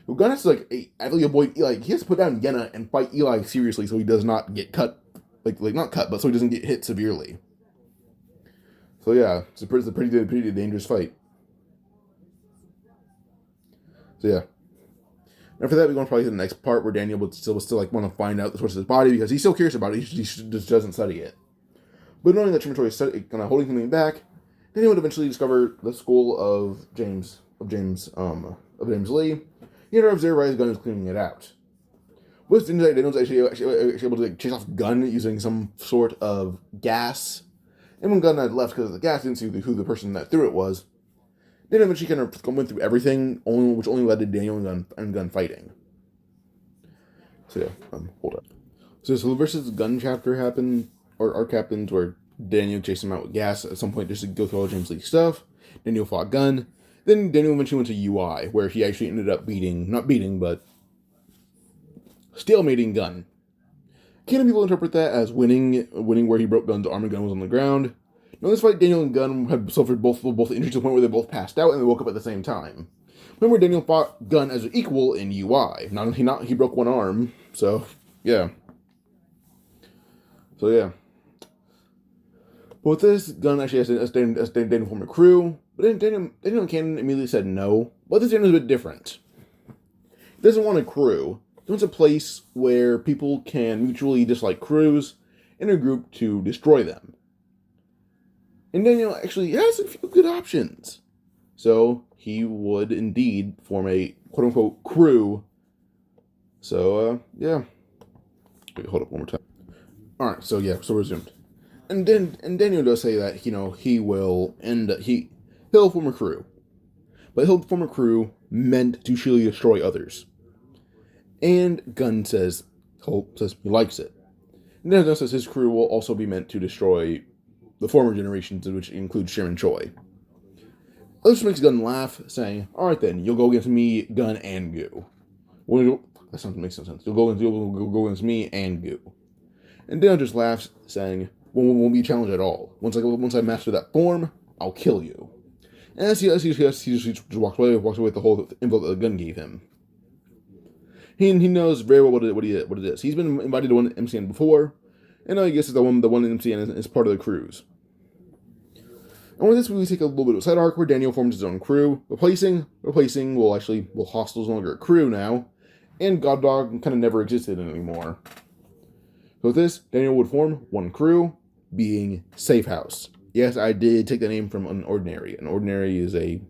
S1: So Gun has to actively avoid Eli. He has to put down Yenna and fight Eli seriously so he does not get cut. Like not cut, but so he doesn't get hit severely. So yeah, it's a pretty dangerous fight. So yeah. After that, we're going probably to the next part where Daniel would still want to find out the source of his body because he's still curious about it. He just doesn't study it. But knowing that Trimitori is kind of holding something back, Daniel would eventually discover the school of James Lee. He observes his gun is cleaning it out. With Daniel's actually able to chase off Gun using some sort of gas. And when Gun had left because of the gas, didn't see who the person that threw it was. Then eventually kind of went through everything, which only led to Daniel and gun fighting. So yeah, hold up. So the versus gun chapter happened, or arc happens, where Daniel chased him out with gas at some point just to go through all James League stuff. Daniel fought gun. Then Daniel eventually went to UI, where he actually ended up but stalemating gun. Can people interpret that as winning where he broke Gun's arm and Gun was on the ground? In this fight, Daniel and Gun had suffered both injuries to the point where they both passed out and they woke up at the same time. Remember, Daniel fought Gun as an equal in UI. He broke one arm, so yeah. But with this, Gun actually has Daniel form a crew, but then Daniel and Cannon immediately said no. But this Daniel is a bit different. He doesn't want a crew. He wants a place where people can mutually dislike crews in a group to destroy them. And Daniel actually has a few good options. So he would indeed form a quote-unquote crew. So, yeah. Wait, hold up one more time. Alright, so resumed. And Daniel does say that, he'll form a crew. But he'll form a crew meant to surely destroy others. And Gun says he likes it. And Daniel says his crew will also be meant to destroy the former generations, which includes Sherman Choi. This makes Gun laugh, saying, "Alright then, you'll go against me, Gun, and Goo." That makes no sense. You'll go against me and Goo. And Daniel just laughs, saying, won't be a challenge at all. Once I master that form, I'll kill you. And as he just walks away with the whole info that the Gun gave him. He knows very well what it is. He's been invited to one MCN before, and I guess the one MCN is part of the cruise. And with this, we take a little bit of a side arc where Daniel forms his own crew. Replacing Hostel's no longer a crew now, and God Dog kind of never existed anymore. So with this, Daniel would form one crew, being Safe House. Yes, I did take the name from an Ordinary. An Ordinary is a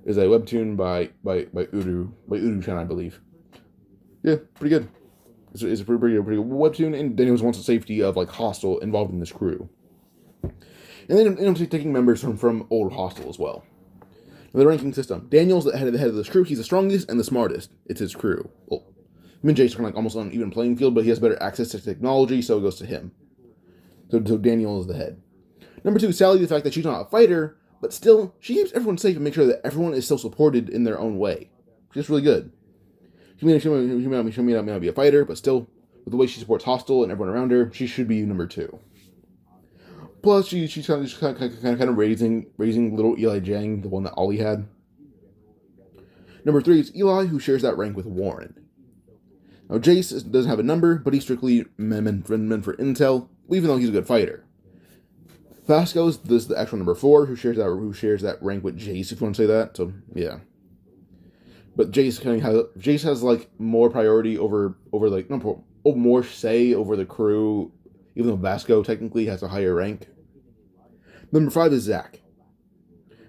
S1: webtoon by Udu-chan, I believe. Yeah, pretty good. It's a pretty good webtoon, and Daniel wants the safety of Hostel involved in this crew. And then taking members from old Hostel as well. Now, the ranking system. Daniel's the head of this crew. He's the strongest and the smartest. It's his crew. Well, him and Jay's are almost on an even playing field, but he has better access to technology, so it goes to him. So Daniel is the head. Number 2, Sally, the fact that she's not a fighter, but still, she keeps everyone safe and makes sure that everyone is still supported in their own way. She's really good. She may not be a fighter, but still, with the way she supports Hostel and everyone around her, she should be number 2. Plus, she's kind of raising little Eli Jang, the one that Ollie had. Number 3 is Eli, who shares that rank with Warren. Now, Jace doesn't have a number, but he's strictly meant for intel, even though he's a good fighter. Vasco's the actual number 4, who shares that rank with Jace, if you want to say that. So yeah. But Jace has more priority over more say over the crew, even though Vasco technically has a higher rank. Number 5 is Zach.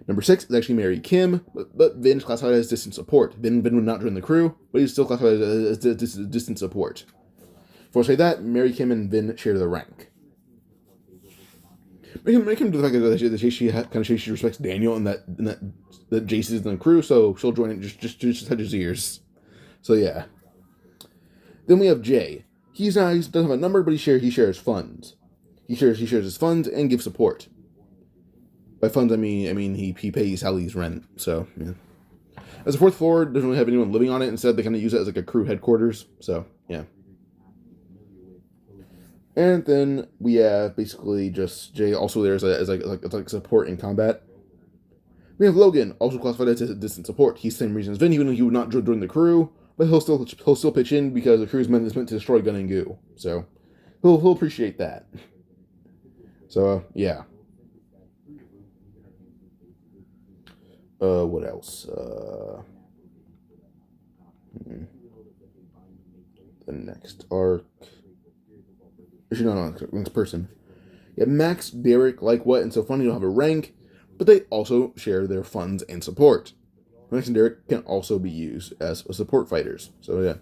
S1: Number 6 is actually Mary Kim, but Vin is classified as distant support. Vin would not join the crew, but he's still classified as distant support. Before I say that, Mary Kim and Vin share the rank. Mary Kim to the fact that she respects Daniel and that Jace is in the crew, so she'll join it just touch his ears. So yeah. Then we have Jay. He doesn't have a number, but he shares funds. He shares his funds and gives support. By funds, I mean he pays Sally's rent. So yeah. As the 4th floor doesn't really have anyone living on it, instead they kind of use it as a crew headquarters. So yeah. And then we have basically just Jay also there as support in combat. We have Logan, also classified as distant support. He's the same reason as Vin, even though he would not join the crew, but he'll still pitch in because the crew is meant to destroy Gun and Goo. So he'll appreciate that. So yeah. What else? The next arc. Actually, no, next person. Yeah, Max, Derek, What, and So Funny don't have a rank, but they also share their funds and support. Max and Derek can also be used as support fighters. So yeah.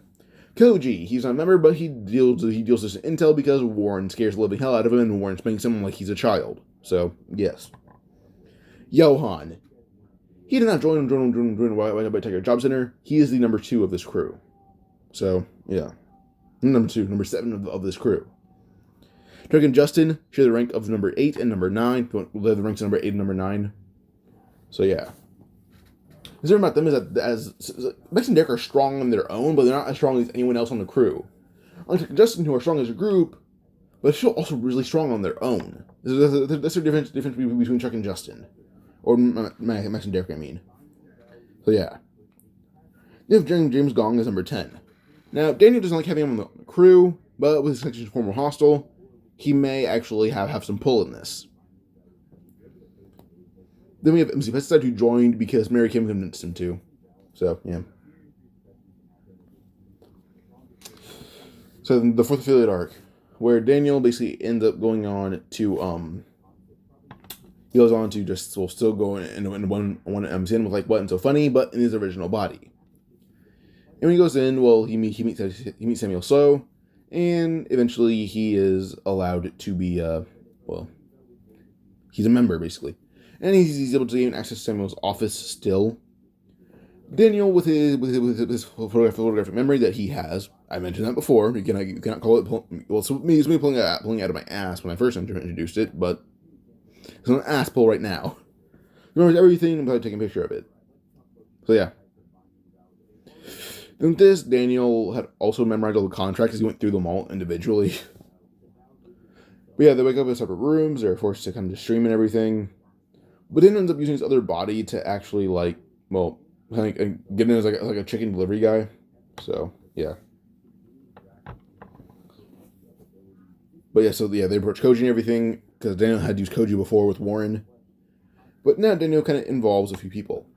S1: Koji, he's not a member, but he deals this intel because Warren scares the living hell out of him, and Warren spanks him like he's a child. So yes. Johan. He did not join White Tiger Job Center. He is the number 2 of this crew. So, yeah. Number 7 of this crew. Drake and Justin share the rank of number 8 and number 9. They have the ranks of number 8 and number 9. So, yeah. The thing about them is that Max and Derek are strong on their own, but they're not as strong as anyone else on the crew. Unlike Drake and Justin, who are strong as a group, but they're still also really strong on their own. That's the difference between Chuck and Justin. Or Max and Derek, I mean. So, yeah. They have James Gong as number 10. Now, Daniel doesn't like having him on the crew, but with his connection to former hostile, he may actually have some pull in this. Then we have MC Pesticide, who joined because Mary Kim convinced him to. So, yeah. So, the fourth affiliate arc, where Daniel basically ends up going on to, he goes on to just, still go into one MCN with, like, What and So Funny, but in his original body. And when he goes in, well, he meets Samuel So, and eventually he is allowed to be, he's a member, basically. And he's able to gain access to Samuel's office still. Daniel, with his photographic memory that he has, I mentioned that before. You cannot call it, it's me pulling it out of my ass when I first introduced it, but it's an ass pull right now. He remembers everything about taking a picture of it. So yeah. Then this, Daniel had also memorized all the contracts as he went through them all individually. But yeah, they wake up in separate rooms. They're forced to kind of stream and everything. But then ends up using his other body to actually, like, well, get in as like a chicken delivery guy. So, yeah. But yeah, so yeah, they approach Koji and everything, because Daniel had used Koji before with Warren. But now Daniel kind of involves a few people.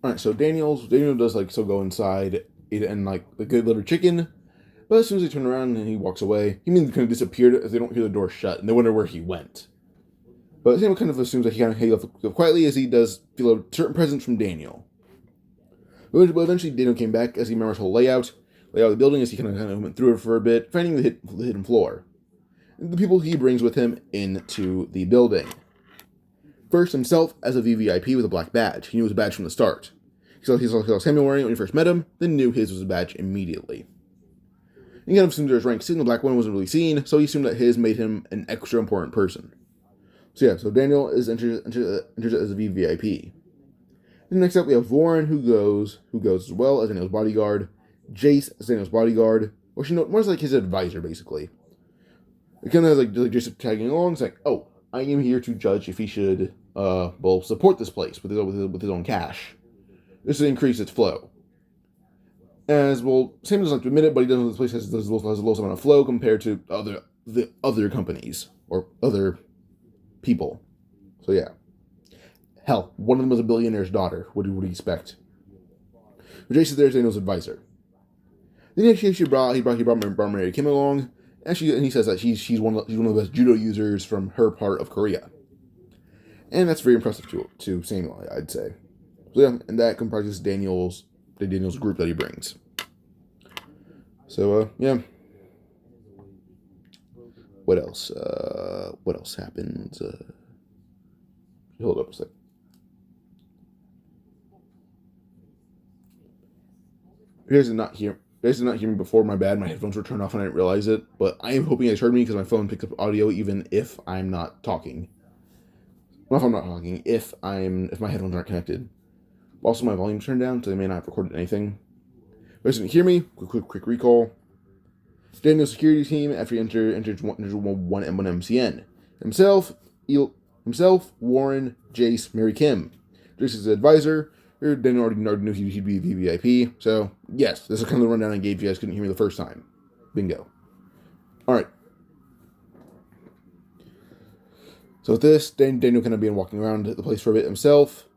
S1: Alright, so Daniel does, like, so go inside, eat and, like, a good delivered chicken. But as soon as they turn around and he walks away, he kind of disappeared as they don't hear the door shut, and they wonder where he went. But Samuel kind of assumes that he left quietly, as he does feel a certain presence from Daniel. But eventually Daniel came back as he remembers the whole layout of the building, as he kind of went through it for a bit, finding the hidden floor. And the people he brings with him into the building. First, himself as a VVIP with a black badge. He knew his badge from the start. He saw Samuel wearing it when he first met him, then knew his was a badge immediately. He kind of assumed there was rank 6, and the black one wasn't really seen, so he assumed that his made him an extra important person. So yeah, so Daniel is enters as a VVIP. Then next up we have Warren, who goes as well as Daniel's bodyguard. Jace as Daniel's bodyguard. Well, more like his advisor, basically. It kind of has like Jace tagging along. It's like, oh, I am here to judge if he should support this place with his own cash. This to increase its flow. As well, Sam doesn't like to admit it, but he doesn't know this place has the lowest amount of flow compared to the other companies or other people. So yeah. Hell, one of them was a billionaire's daughter. What do you expect? But Jason there's Daniel's advisor. Then he brought Mary Kim along, and he says that she's one of the best judo users from her part of Korea. And that's very impressive to Samuel, I'd say. So yeah, and that comprises Daniel's group that he brings. So yeah. What else? What else happened? Hold up a sec. You guys did not hear me before. My bad. My headphones were turned off and I didn't realize it. But I am hoping you guys heard me because my phone picks up audio even if I'm not talking. Well, if I'm not talking, if my headphones aren't connected. Also, my volume's turned down, so they may not have recorded anything. If you guys didn't hear me, quick recall. Daniel's security team after he entered one MCN. Himself, Warren, Jace, Mary Kim. Jace is the advisor. Daniel already knew he'd be a VVIP. So, yes, this is kind of the rundown I gave you. You guys couldn't hear me the first time. Bingo. Alright. So with this, Daniel kind of being walking around the place for a bit himself.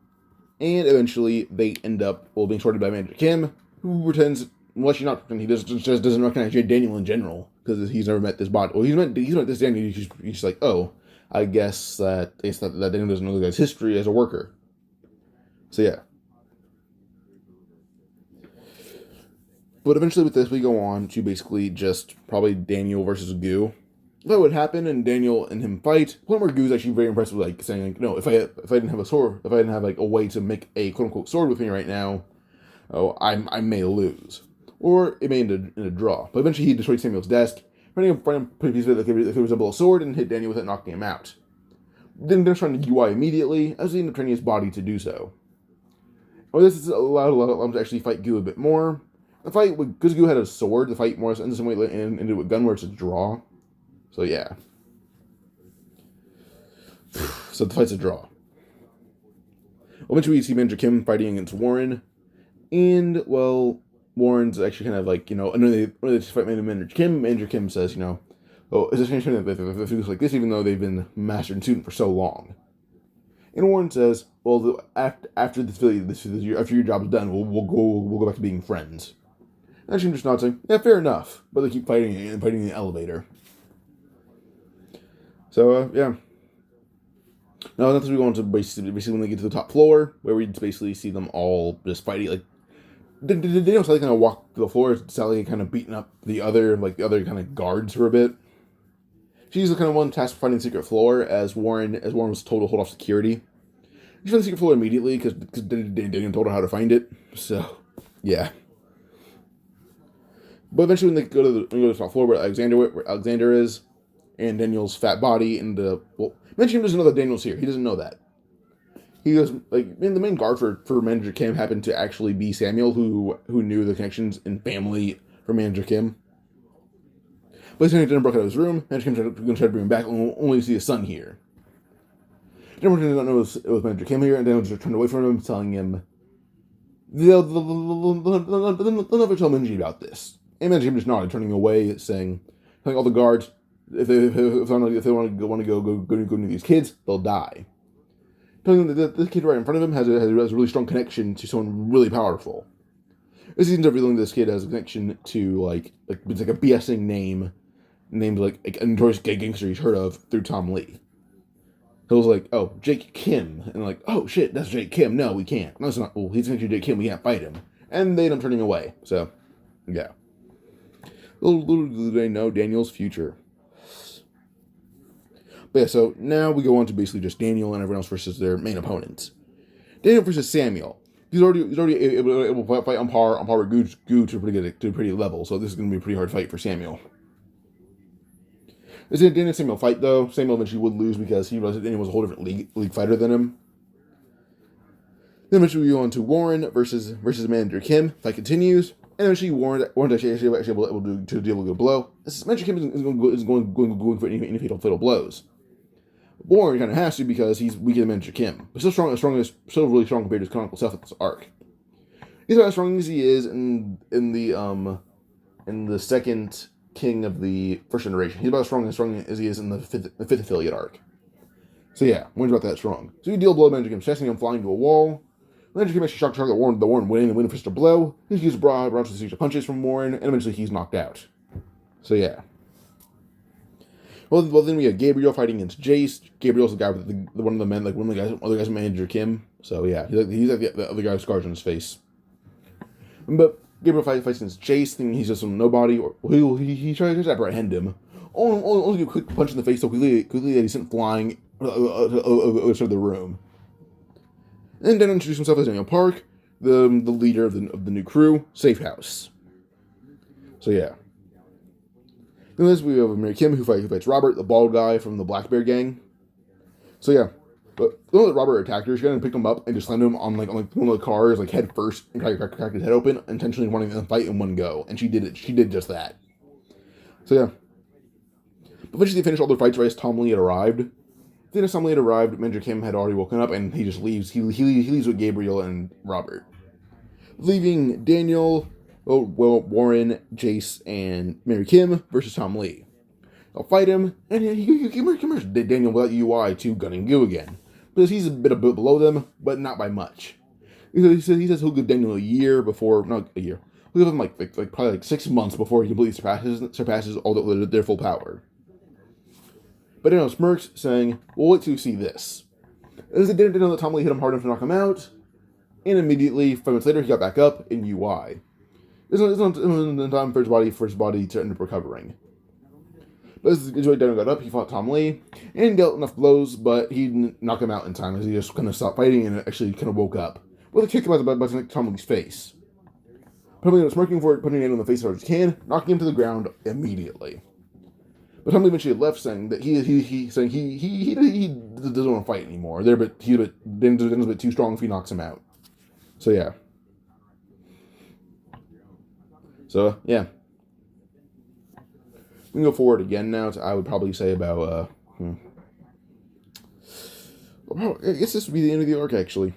S1: And eventually, they end up being sorted by Manager Kim, who pretends, well, she's not pretending, he just doesn't recognize Daniel in general, because he's never met this bot. Well, he's met this Daniel, he's just like, oh, I guess that Daniel doesn't know the guy's history as a worker. So yeah. But eventually with this, we go on to basically just probably Daniel versus Goo. that would happen and Daniel and him fight, Plumber Goo is actually very impressed with like saying like, no, if I didn't have a sword, if I didn't have like a way to make a quote unquote sword with me right now, I may lose, or it may end in a draw. But eventually he destroyed Samuel's desk, finding a piece of it that could resemble a sword, and hit Daniel with it, knocking him out. Then they're trying to UI immediately, as he ended up training his body to do so. Well, this has allowed him to actually fight Goo a bit more. The fight, because Goo had a sword, the fight more ends in some way into a gun where it's a draw. So yeah. So the fight's a draw. Eventually we see Manager Kim fighting against Warren. And, well, Warren's actually kind of like, another fight Manager Kim. Manager Kim says, oh, is this going to turn out things like this, even though they've been master and student for so long? And Warren says, well, after your job is done, we'll go back to being friends. And Kim just nods saying, yeah, fair enough. But they keep fighting and fighting in the elevator. So, yeah. Now, that's we go on to basically when they get to the top floor, where we basically see them all just fighting. Like, Daniel Sally kind of walk to the floor, Sally kind of beating up the other kind of guards for a bit. She's the kind of one tasked with finding the secret floor, as Warren was told to hold off security. She found the secret floor immediately, because Daniel told her how to find it. So, yeah. But eventually when they go to the top floor where Alexander is, and Daniel's fat body, and mention doesn't know that Daniel's here. He doesn't know that. He goes, like, the main guard for Manager Kim happened to actually be Samuel, who knew the connections in family for Manager Kim. But he broke out of his room. Manager Kim's going to try to bring him back, only to see his son here. Daniel did not know it was Manager Kim here, and Daniel just turned away from him, telling him, they'll never tell Minji about this. And Manager Kim just nodded, turning away, telling all the guards, if they want to go near these kids, they'll die. Telling them that the kid right in front of him has a really strong connection to someone really powerful. This seems to revealing this kid has a connection to it's like a BSing name, named like a notorious gay gangster he's heard of through Tom Lee. He was like, oh, Jake Kim, and like, oh shit, that's Jake Kim. No, we can't. No, it's not. Well, he's connected to Jake Kim. We can't fight him. And they end up turning away. So, yeah. Little do they know Daniel's future. But yeah, so now we go on to basically just Daniel and everyone else versus their main opponents. Daniel versus Samuel. He's already able to fight on par with Goo to a pretty level. So this is going to be a pretty hard fight for Samuel. This is a Daniel Samuel fight though. Samuel eventually would lose because he realized that Daniel was a whole different league fighter than him. Then eventually we go on to Warren versus Manager Kim. Fight continues. And eventually Warren's actually able to deal with a blow. Manager Kim is going for any fatal blows. Warren kind of has to because he's weaker than Manager Kim, but still really strong compared to his canonical self at this arc. He's not as strong as he is in the second king of the first generation. He's about as strong as he is in the fifth affiliate arc. So yeah, Warren's about that strong. So you deal a blow to Manager Kim, chasing him flying to a wall. Manager Kim actually shocked the Warren winning for just a blow. He uses broad series of punches from Warren, and eventually he's knocked out. So yeah. Well, then we have Gabriel fighting against Jace. Gabriel's the guy with one of the other guys, Manager Kim. So yeah, he's like the other guy with scars on his face. But Gabriel fights against Jace, thinking he's just some nobody. Or he tries to apprehend him. Only a quick punch in the face so quickly that he's sent flying outside of the room. And then introduce himself as Daniel Park, the leader of the new crew, Safe House. So yeah. Then we have Mary Kim who fights Robert, the bald guy from the Black Bear gang. So yeah, but the moment that Robert attacked her, she kind of picked him up and just slammed him on one of the cars, head first, and cracked his head open, intentionally wanting to fight in one go. And she did it. She did just that. So yeah. But eventually they finished all their fights right as Tom Lee had arrived. Then as Tom Lee had arrived, Manager Kim had already woken up, and he just leaves. He leaves with Gabriel and Robert, leaving Daniel, Warren, Jace, and Mary Kim versus Tom Lee. They'll fight him, and he merges Daniel without UI to Gun and Goo again, because he's a bit below them, but not by much. He says he'll give Daniel not a year. He'll give him probably 6 months before he completely surpasses all their full power. But Daniel smirks, saying, "We'll wait till you see this." As they didn't know that Tom Lee hit him hard enough to knock him out, and immediately, 5 minutes later, he got back up in UI. It's not time for his body to end up recovering. But as Daniel got up, he fought Tom Lee, and dealt enough blows, but he didn't knock him out in time, as he just kind of stopped fighting and actually kind of woke up. With a kick about Tom Lee's face. Probably was smirking for it, putting it on the face as hard as he can, knocking him to the ground immediately. But Tom Lee eventually left, saying that he doesn't want to fight anymore. Daniel's a bit too strong if he knocks him out. So yeah. We can go forward again now. I would probably say about I guess this would be the end of the arc actually.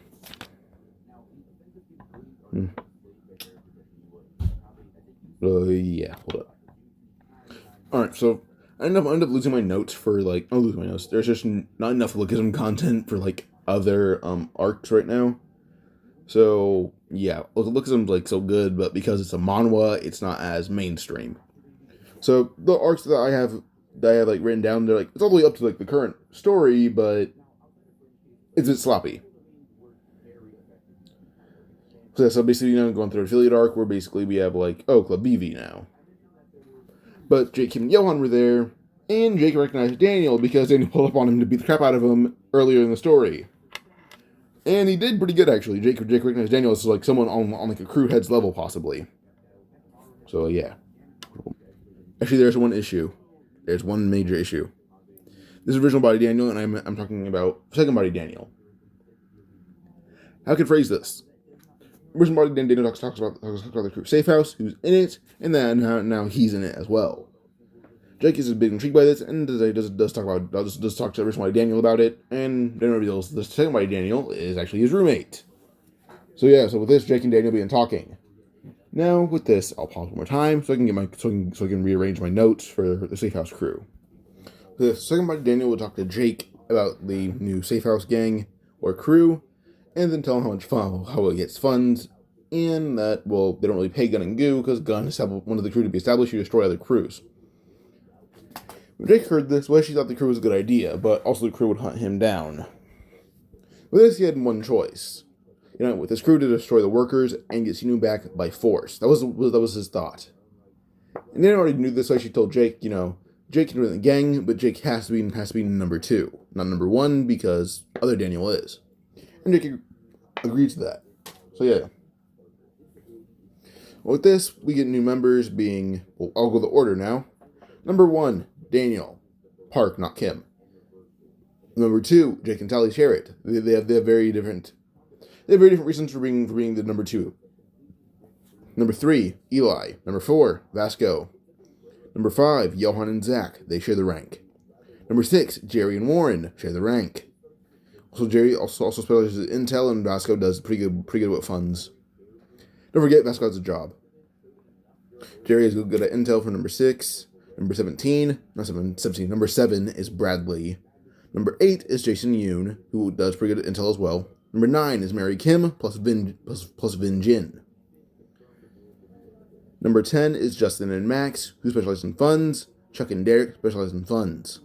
S1: Yeah, hold up. Alright, so I end up losing my notes for I'm losing my notes. There's just not enough Lookism content for other arcs right now. So yeah, Lookism's so good, but because it's a manhwa, it's not as mainstream. So the arcs that I have written down, they're it's all the way up to the current story, but it's a bit sloppy. So basically, going through affiliate arc, where basically we have Club BV now. But Jake, Kim, and Johan were there, and Jake recognized Daniel because Daniel pulled up on him to beat the crap out of him earlier in the story. And he did pretty good, actually. Jake recognized Daniel as someone on a crew head's level, possibly. So yeah. Actually, there's one issue. There's one major issue. This is original body Daniel, and I'm talking about second body Daniel. How can I phrase this? Original body Daniel talks about the crew safe house, who's in it, and then now he's in it as well. Jake is a bit intrigued by this, and does talk to original body Daniel about it, and then reveals the second body Daniel is actually his roommate. So with this, Jake and Daniel begin talking. Now, with this, I'll pause one more time so I can rearrange my notes for the safe house crew. The second body Daniel will talk to Jake about the new safe house gang or crew, and then tell him how it gets funds, and that they don't really pay Gun and Goo because Gun is one of the crew to be established to destroy other crews. When Jake heard this, she thought the crew was a good idea, but also the crew would hunt him down. With this, he had one choice. With his crew to destroy the workers and get Sinu back by force. That was his thought. And they already knew this, so she told Jake, Jake can join the gang, but Jake has to be number 2, not number 1, because other Daniel is. And Jake agreed to that. So yeah. With this, we get new members being, I'll go the order now. Number 1, Daniel. Park, not Kim. Number 2, Jake and Tally share it. They have very different reasons for being the number 2. Number 3, Eli. Number 4, Vasco. Number 5, Johan and Zach. They share the rank. Number 6, Jerry and Warren share the rank. Also, Jerry also specializes in intel, and Vasco does pretty good with funds. Don't forget, Vasco has a job. Jerry is good at intel for number 6. Number 17, number 7 is Bradley. Number 8 is Jason Yoon, who does pretty good at intel as well. Number 9 is Mary Kim, plus Vin Jin. Number 10 is Justin and Max, who specialize in funds. Chuck and Derek specialize in funds.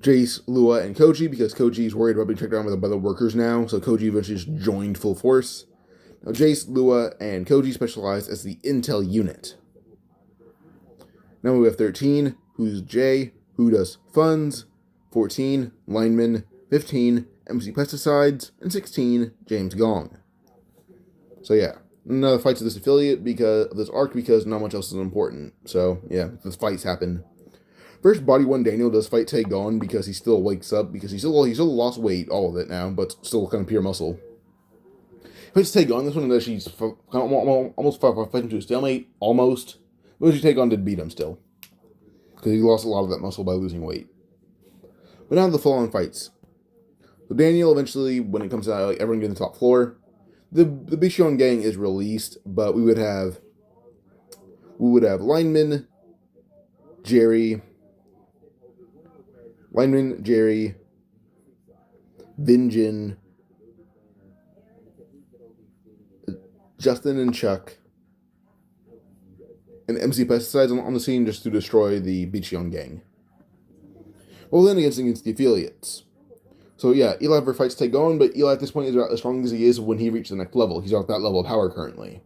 S1: Jace, Lua, and Koji, because Koji is worried about being checked down by the workers now, so Koji eventually just joined full force. Now, Jace, Lua, and Koji specialize as the intel unit. Now we have 13, who's Jay, who does funds. 14, lineman. 15, MC Pesticides. And 16, James Gong. So yeah, another fight to this affiliate because of this arc, because not much else is important. So yeah, the fights happen. First, Body 1 Daniel does fight Tae-gon because he still wakes up, because he still lost weight, all of it now, but still kind of pure muscle. Fights Tae-gon, this one that she's almost fighting to a stalemate, almost. But Tae-gon did beat him still, because he lost a lot of that muscle by losing weight. But now the full-on fights. So Daniel eventually, when it comes to everyone getting the top floor, the Bichon gang is released, but we would have Lineman, Jerry, Vinjin, Justin and Chuck, and MC Pesticides on the scene just to destroy the Bichon gang. Well, then against the affiliates. So yeah, Eli ever fights Tae-gon, but Eli at this point is about as strong as he is when he reaches the next level. He's at that level of power currently.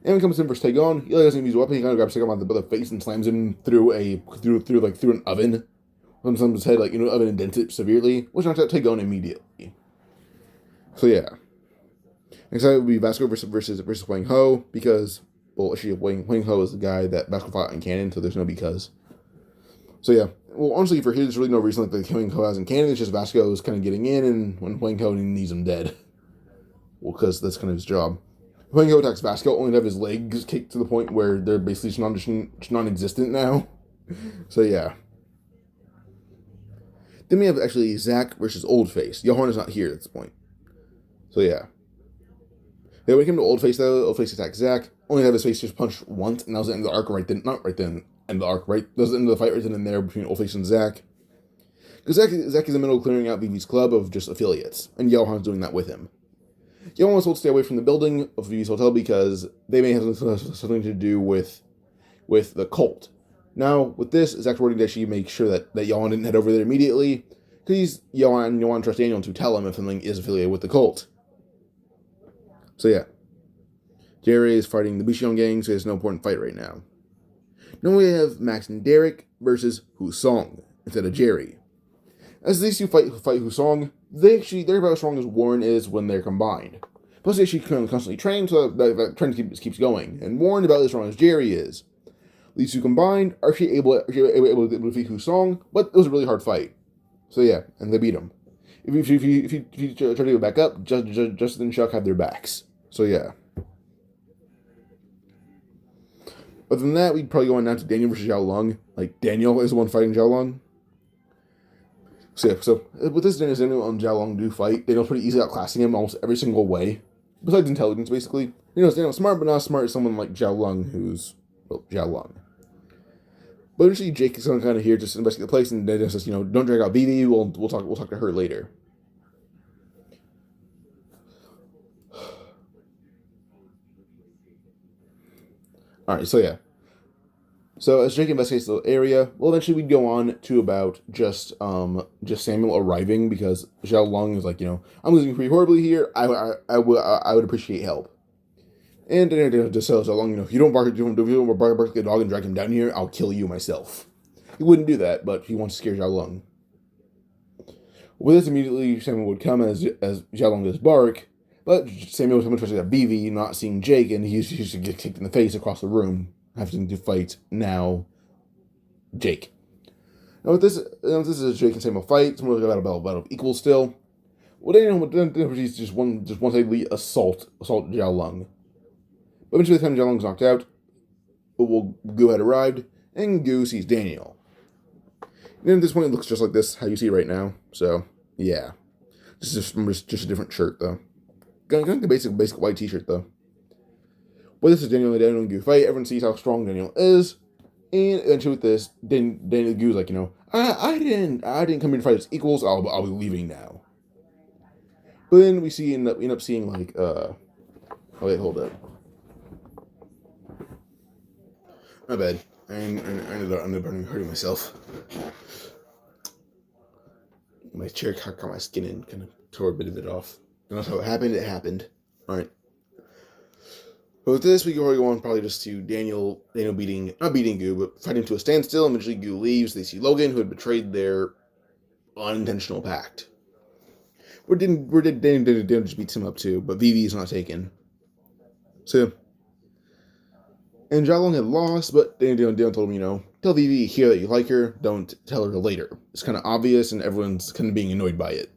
S1: And when he comes in for Taekwondo, Eli doesn't use a weapon. He kind of grabs Taekwondo by the face and slams him through an oven. On someone's head, oven indents it severely, which knocks out Taekwondo immediately. So yeah. Next time it would be Vasco versus Wang Ho, because, well, actually, Wang Ho is the guy that Vasco fought in canon, so there's no because. So yeah. Well, honestly, for here, there's really no reason like the Wang Ho has in canon. It's just Vasco is kind of getting in, and when Wang Ho needs him dead. Well, because that's kind of his job. Wang Ho attacks Vasco, only to have his legs kicked to the point where they're basically just non-existent now. So yeah. Then we have actually Zack versus Oldface. Johan is not here at this point. So yeah. Then when it came to Oldface though, Oldface attacks Zack, only to have his face just punched once, and that was the end of the arc right then. Not right then, end of the arc, right? That was the end of the fight right then and there between Oldface and Zack. Because Zack is in the middle of clearing out Vivi's club of just affiliates, and Johan's doing that with him. Johan was told to stay away from the building of Vivi's hotel because they may have something to do with the cult. Now, with this, Zack's wording to actually make sure that Johan didn't head over there immediately, because Johan trusts Daniel to tell him if something is affiliated with the cult. So yeah. Jerry is fighting the Bishion gang, so there's no important fight right now. Now we have Max and Derek versus Husong instead of Jerry. As these two fight Husong, they're about as strong as Warren is when they're combined. Plus, they actually constantly train, so that trend keeps going. And Warren about as strong as Jerry is. These two combined are actually able to defeat Husong, but it was a really hard fight. So yeah, and they beat him. If you try to go back up, Justin and Chuck have their backs. So yeah. Other than that, we'd probably go on down to Daniel versus Zhao Lung. Like, Daniel is the one fighting Zhao Lung. So yeah, so with this, Daniel and Zhao Lung do fight. Daniel's pretty easily outclassing him almost every single way. Besides intelligence, basically. Daniel's smart, but not as smart as someone like Zhao Lung, who's, well, Zhao Lung. But eventually, Jake is kind of here just to investigate the place, and Daniel says, don't drag out Vivi. We'll talk to her later. Alright, so yeah. So as Jake investigates the area, well, eventually we'd go on to about just Samuel arriving, because Zhao Lung is like, I'm losing pretty horribly here. I would appreciate help. And Daniel just tells Zhao Lung, if you don't bark like a dog and drag him down here, I'll kill you myself. He wouldn't do that, but he wants to scare Zhao Lung. With this, immediately Samuel would come as Zhao Lung does bark, but Samuel was so much frustrated at Vivi not seeing Jake, and he used to get kicked in the face across the room, having to fight now Jake. Now with this is Jake and Samuel fight. It's more like a battle of equals still. Well, Daniel just one-sidedly assault Zhao Lung. But eventually, the time Zhao Lung's knocked out, Gu had arrived, and Gu sees Daniel. And at this point, it looks just like this, how you see it right now. So yeah, just a different shirt though. Kind of the basic white t-shirt though. But this is Daniel and Gu fight. Everyone sees how strong Daniel is, and eventually with this, Daniel Gu's like, I didn't come here to fight as equals. I'll be leaving now. But then we end up seeing like oh wait, hold up. My bad. I ended up hurting myself. My chair caught my skin and kind of tore a bit of it off. And that's how it happened. It happened. Alright. But with this, we can go on probably just to Daniel not beating Gu, but fighting to a standstill. Eventually, Gu leaves. They see Logan, who had betrayed their unintentional pact. Daniel just beats him up too, but Vivi is not taken. So, and Zhao Lung had lost, but Daniel told him, tell Vivi here that you like her, don't tell her later. It's kind of obvious, and everyone's kind of being annoyed by it.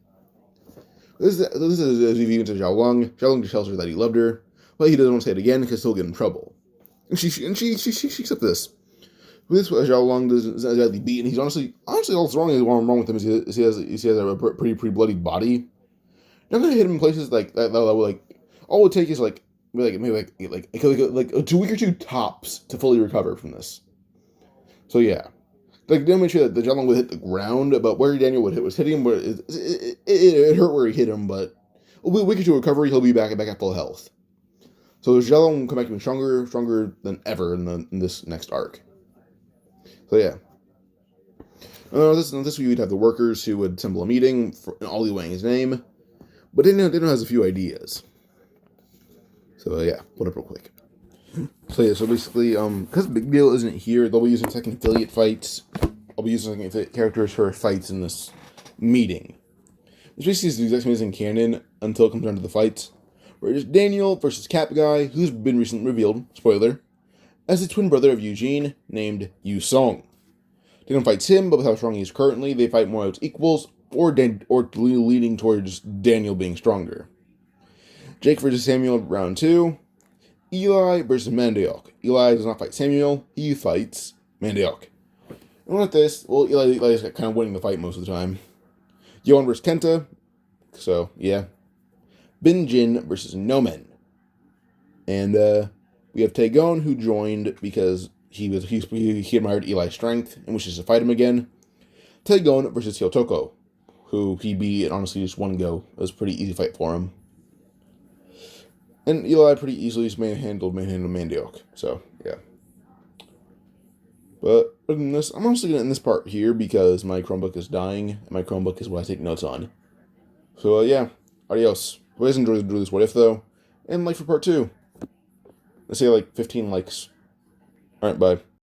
S1: This is Vivi into Zhao Lung. Zhao Lung just tells her that he loved her, but he doesn't want to say it again because he'll get in trouble. And she accepts this. With this, Zhao Lung is badly beaten. He's honestly all that's wrong with him is he has a pretty bloodied body. You're not gonna hit him in places like that. Like all it would take is maybe 2 weeks or 2 tops to fully recover from this. So yeah, Daniel made sure that the Zhao Lung would hit the ground, but where Daniel was hitting him, but it hurt where he hit him. But a week or 2 recovery, he'll be back at full health. So Zhao Lung will come back even stronger than ever in this next arc. So yeah. This week we'd have the workers who would assemble a meeting in Oli Wang's name, but Daniel has a few ideas. So yeah, hold up real quick. So yeah, so basically, because Big Deal isn't here, they'll be using second affiliate fights. I'll be using second affiliate characters for fights in this meeting. Which basically is the exact same as in canon until it comes down to the fights. Where it's Daniel versus Cap Guy, who's been recently revealed, spoiler, as the twin brother of Eugene, named Yu Song. Daniel fights him, but with how strong he is currently, they fight more as equals, or leading towards Daniel being stronger. Jake versus Samuel, round 2. Eli versus Mandiok. Eli does not fight Samuel, he fights Mandiok. And with this, well, Eli's kind of winning the fight most of the time. Yoan versus Kenta, so yeah. Bin Jin versus Nomen. And we have Taegon, who joined because he admired Eli's strength and wishes to fight him again. Taegon versus Hyotoko, who he beat in honestly just one go. It was a pretty easy fight for him. And Eli pretty easily just manhandled Mandiok. So, yeah. But other than this, I'm honestly going to end this part here because my Chromebook is dying, and my Chromebook is what I take notes on. So, yeah. Adios. If you guys enjoyed this What If, though, and like for part 2. Let's say like 15 likes. Alright, bye.